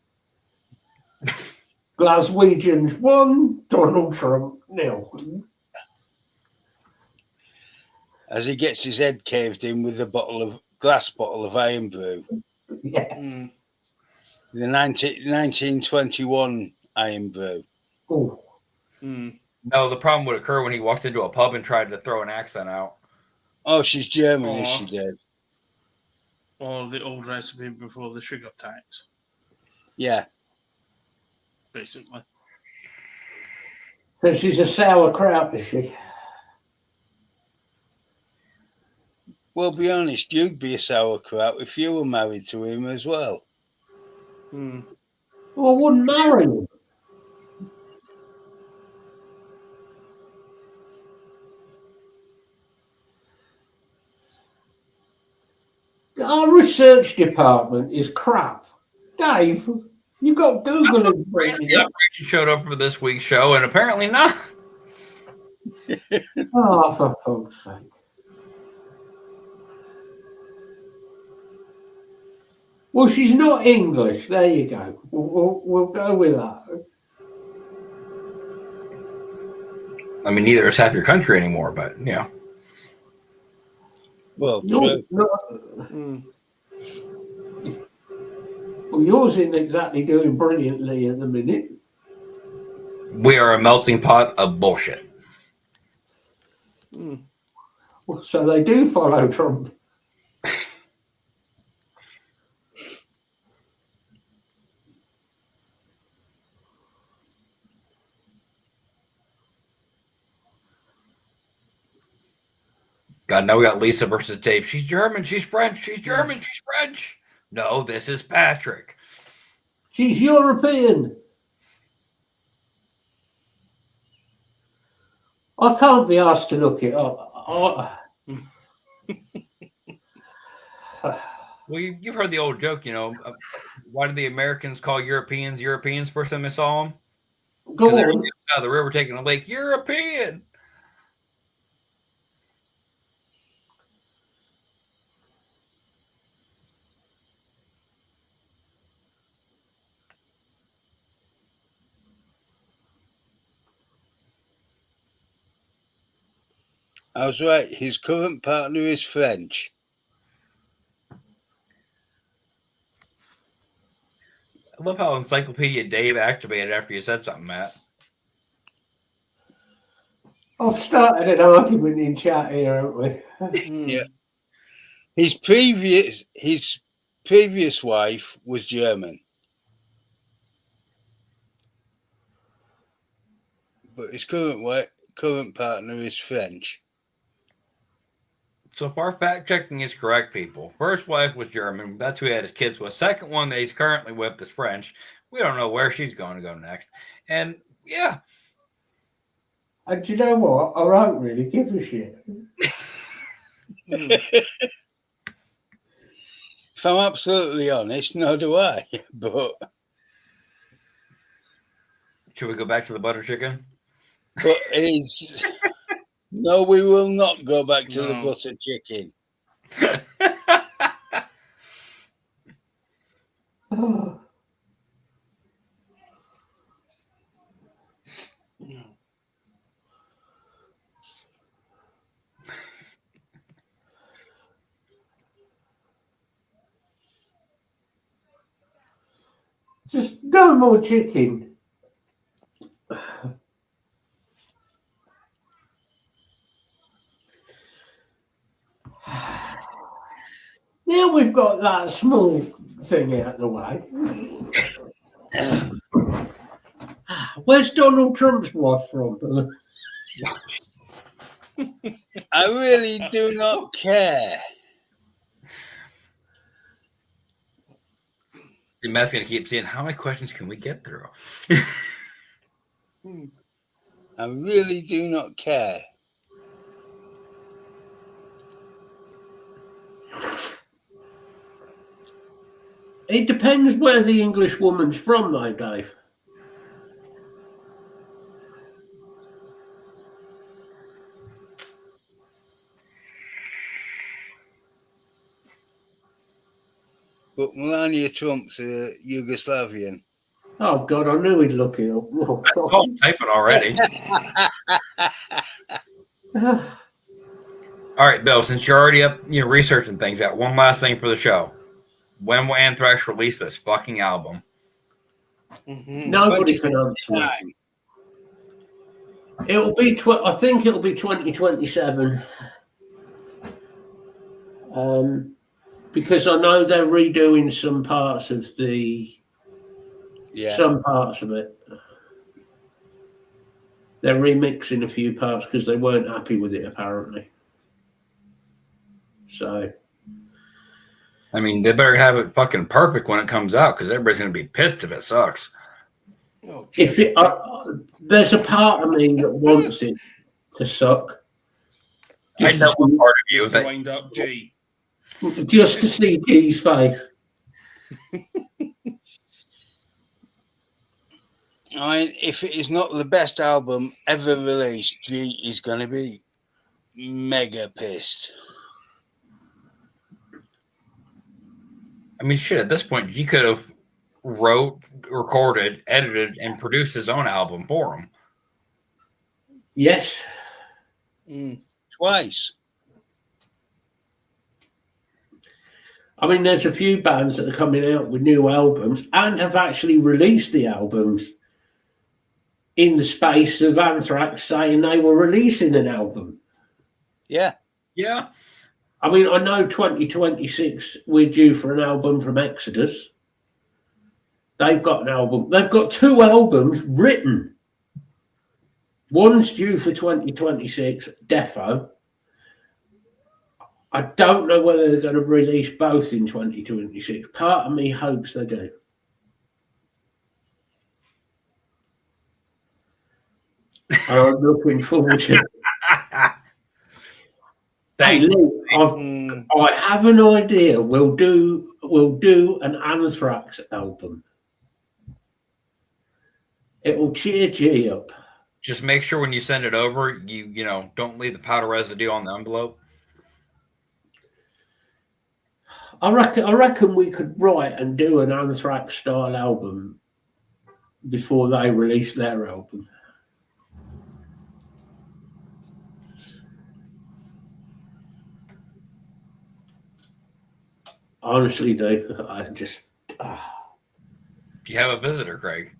Glaswegians 1, Donald Trump 0. As he gets his head caved in with a glass bottle of iron brew. Yeah. The 1921 iron brew. Oh. No, the problem would occur when he walked into a pub and tried to throw an accent out. Oh, she's German, is she, Dave? Or the old recipe before the sugar tax, Yeah. basically. So she's a sauerkraut, is she? Well, be honest, you'd be a sauerkraut if you were married to him as well. Well, I wouldn't marry him. Our research department is crap. Dave, you've got Google in front of you. Yeah, Rachel showed up for this week's show, and apparently not. Oh, for fuck's sake. Well, she's not English. There you go. We'll go with that. I mean, neither is half your country anymore, but yeah. Well, true. Well, yours isn't exactly doing brilliantly at the minute. We are a melting pot of bullshit. So they do follow Trump. God, now we got Lisa versus Dave. She's German. She's French. She's German. She's French. No, this is Patrick. She's European. I can't be asked to look it up. Well, you've heard the old joke, why did the Americans call Europeans Europeans first time they saw them? Go They were on. out of the river taking a lake. European. I was right. His current partner is French. I love how Encyclopedia Dave activated after you said something, Matt. I've started an argument in chat here, haven't we? Yeah. His previous wife was German. But his current partner is French. So if our fact checking is correct, people, first wife was German. That's who he had his kids with. Second one that he's currently with is French. We don't know where she's going to go next. And yeah. And do you know what? I don't really give a shit. If I'm absolutely honest, no do I. But should we go back to the butter chicken? But it's no, we will not go back to the butter chicken. Just no more chicken. Now we've got that small thing out of the way. Where's Donald Trump's wife from? I really do not care. The Matt's going to keep saying, how many questions can we get through? I really do not care. It depends where the English woman's from, though, Dave. But Melania Trump's a Yugoslavian. Oh, God, I knew he'd look it up. Oh, I saw him typing already. God. All right, Bill, since you're already up, researching things, got one last thing for the show. When will Anthrax release this fucking album? Nobody can answer that. It'll be. I think it'll be 2027. Because I know they're redoing some parts of some parts of it. They're remixing a few parts because they weren't happy with it, apparently. So, I mean, they better have it fucking perfect when it comes out because everybody's going to be pissed if it sucks. if it, there's a part of me that wants it to suck. I know one part of you Just to that wind up G. Just to see G's face. I mean, if it is not the best album ever released, G is going to be mega pissed. I mean, shit, at this point, G could have wrote, recorded, edited, and produced his own album for him. Yes. Twice. I mean, there's a few bands that are coming out with new albums and have actually released the albums in the space of Anthrax saying they were releasing an album. Yeah. Yeah. I mean, I know 2026 we're due for an album from Exodus. They've got an album. They've got 2 albums written. One's due for 2026, Defo. I don't know whether they're going to release both in 2026. Part of me hopes they do. And I'm looking forward to it. Hey, Lee, I have an idea. We'll do an Anthrax album. It will cheer G up. Just make sure when you send it over, you don't leave the powder residue on the envelope. I reckon we could write and do an Anthrax style album before they release their album. Honestly, Dave, I just. Do you have a visitor, Craig?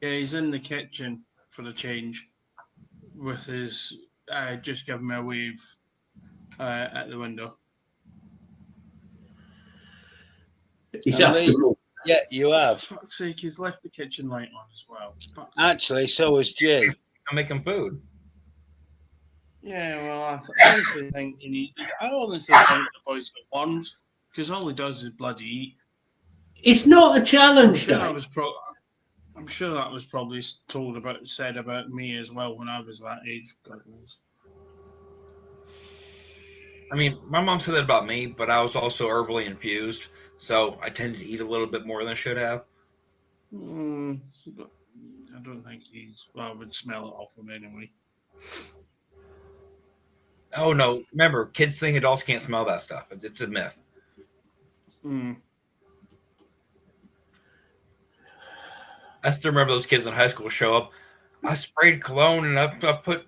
Yeah, he's in the kitchen for the change with his. Just give me a wave at the window. He's after me. Yeah, you have. For fuck's sake, he's left the kitchen light on as well. Actually, so has Jay. I'm making food. Yeah, well, I honestly think you need. I honestly think the boy's got worms because all he does is bloody eat. It's not a I'm challenge, sure Dave. I'm sure that was probably said about me as well when I was that age. God knows. I mean, my mom said that about me, but I was also herbally infused, so I tended to eat a little bit more than I should have. But I don't think I would smell it off him anyway. Oh, no. Remember, kids think adults can't smell that stuff. It's a myth. I still remember those kids in high school show up. I sprayed cologne and I put,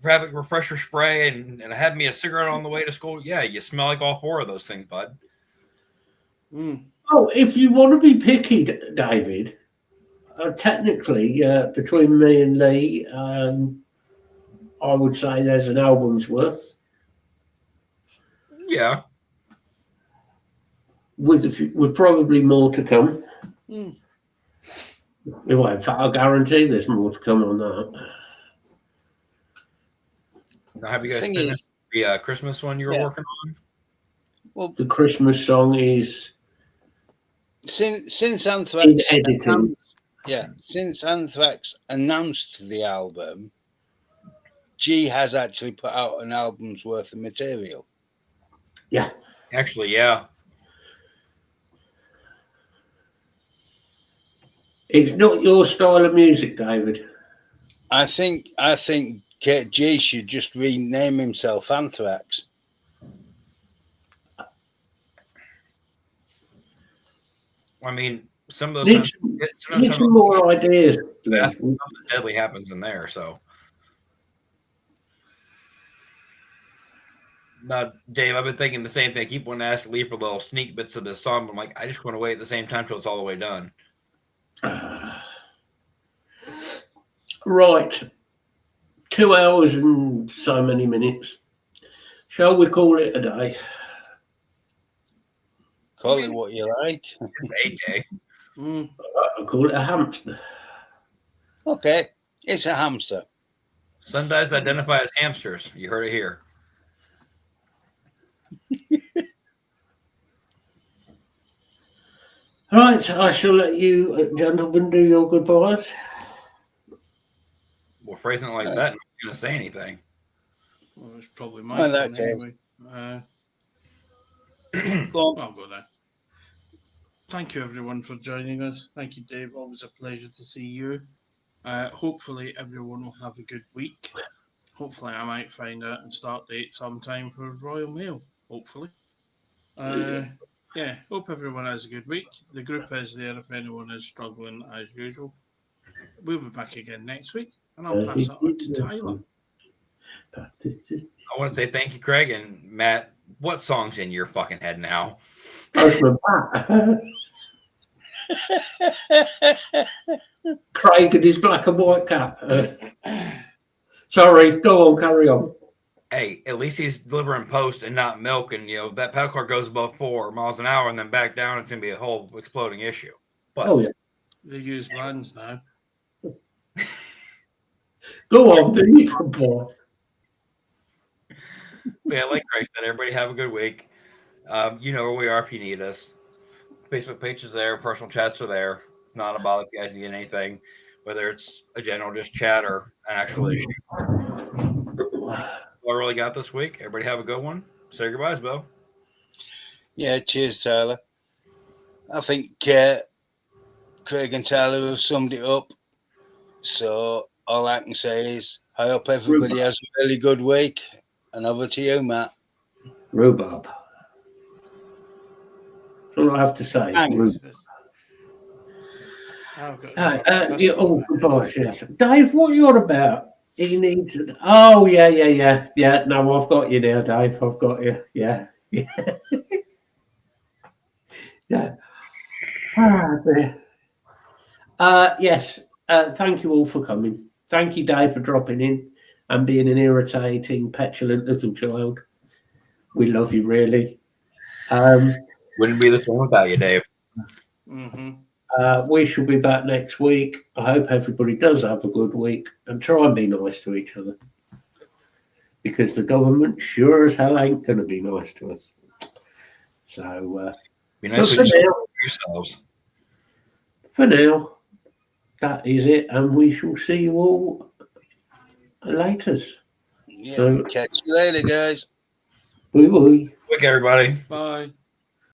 Rabbit refresher spray and I had me a cigarette on the way to school. Yeah, you smell like all 4 of those things, bud. Oh, if you want to be picky, David, technically, between me and Lee, I would say there's an album's worth. Yeah. with probably more to come. Mm. Well, in fact, I guarantee there's more to come on that. Now, have you The guys thing finished is, the Christmas one you were Yeah. working on? well, The Christmas song is since in Anthrax, editing. since Anthrax announced the album, G has actually put out an album's worth of material. Yeah. Actually, yeah. It's not your style of music, David. I think G should just rename himself Anthrax. I mean, some of those Need times, need some more ideas, Yeah. Lee. something deadly happens in there. So, Dave, I've been thinking the same thing. I keep wanting to ask Lee for little sneak bits of this song. But I'm like, I just want to wait at the same time till it's all the way done. Right. 2 hours and so many minutes. Shall we call it a day? Call it what you like. It's 8K. Mm. I'll call it a hamster. Okay, it's a hamster. Sundials identify as hamsters. You heard it here. Right, I shall let you gentlemen do your goodbyes. Well, phrasing it like that, I'm not going to say anything. Well, it's probably my Well, in turn that case. anyway. Go on. I'll go there. Thank you, everyone, for joining us. Thank you, Dave. Always a pleasure to see you. Hopefully, everyone will have a good week. Hopefully, I might find out and start date sometime for Royal Mail. Hopefully. Yeah, hope everyone has a good week. The group is there if anyone is struggling as usual. We'll be back again next week, and I'll pass it on to Tyler. I want to say thank you, Craig and Matt. What song's in your fucking head now? Postman Pat. Craig and his black and white cat. Sorry, go on, carry on. Hey, at least he's delivering post and not milk. And, that pedal car goes above 4 miles an hour and then back down. It's going to be a whole exploding issue. But Oh, yeah. They use vans now. Go on, do you come boss? yeah, like Craig said, everybody have a good week. You know where we are if you need us. Facebook page is there. Personal chats are there. It's not a bother if you guys need anything, whether it's a general just chat or an actual issue. I really got this week. Everybody have a good one. Say goodbyes, Bill. Yeah, cheers, Tyler. I think Craig and Tyler have summed it up. So all I can say is I hope everybody has a really good week. And over to you, Matt. Rhubarb. That's all I have to say. Rhubarb. Goodbye, yes. Dave, what are you on about? He needs it. Oh, yeah. No, I've got you now, Dave. I've got you. Yeah. Yeah. Yes. Thank you all for coming. Thank you, Dave, for dropping in and being an irritating, petulant little child. We love you, really. Wouldn't be the same without you, Dave. Mm-hmm. We shall be back next week. I hope everybody does have a good week and try and be nice to each other. Because the government sure as hell ain't going to be nice to us. So, be nice for yourselves. For now, that is it. And we shall see you all later. Yeah, So, catch you later, guys. bye-bye. Quick, everybody. Bye.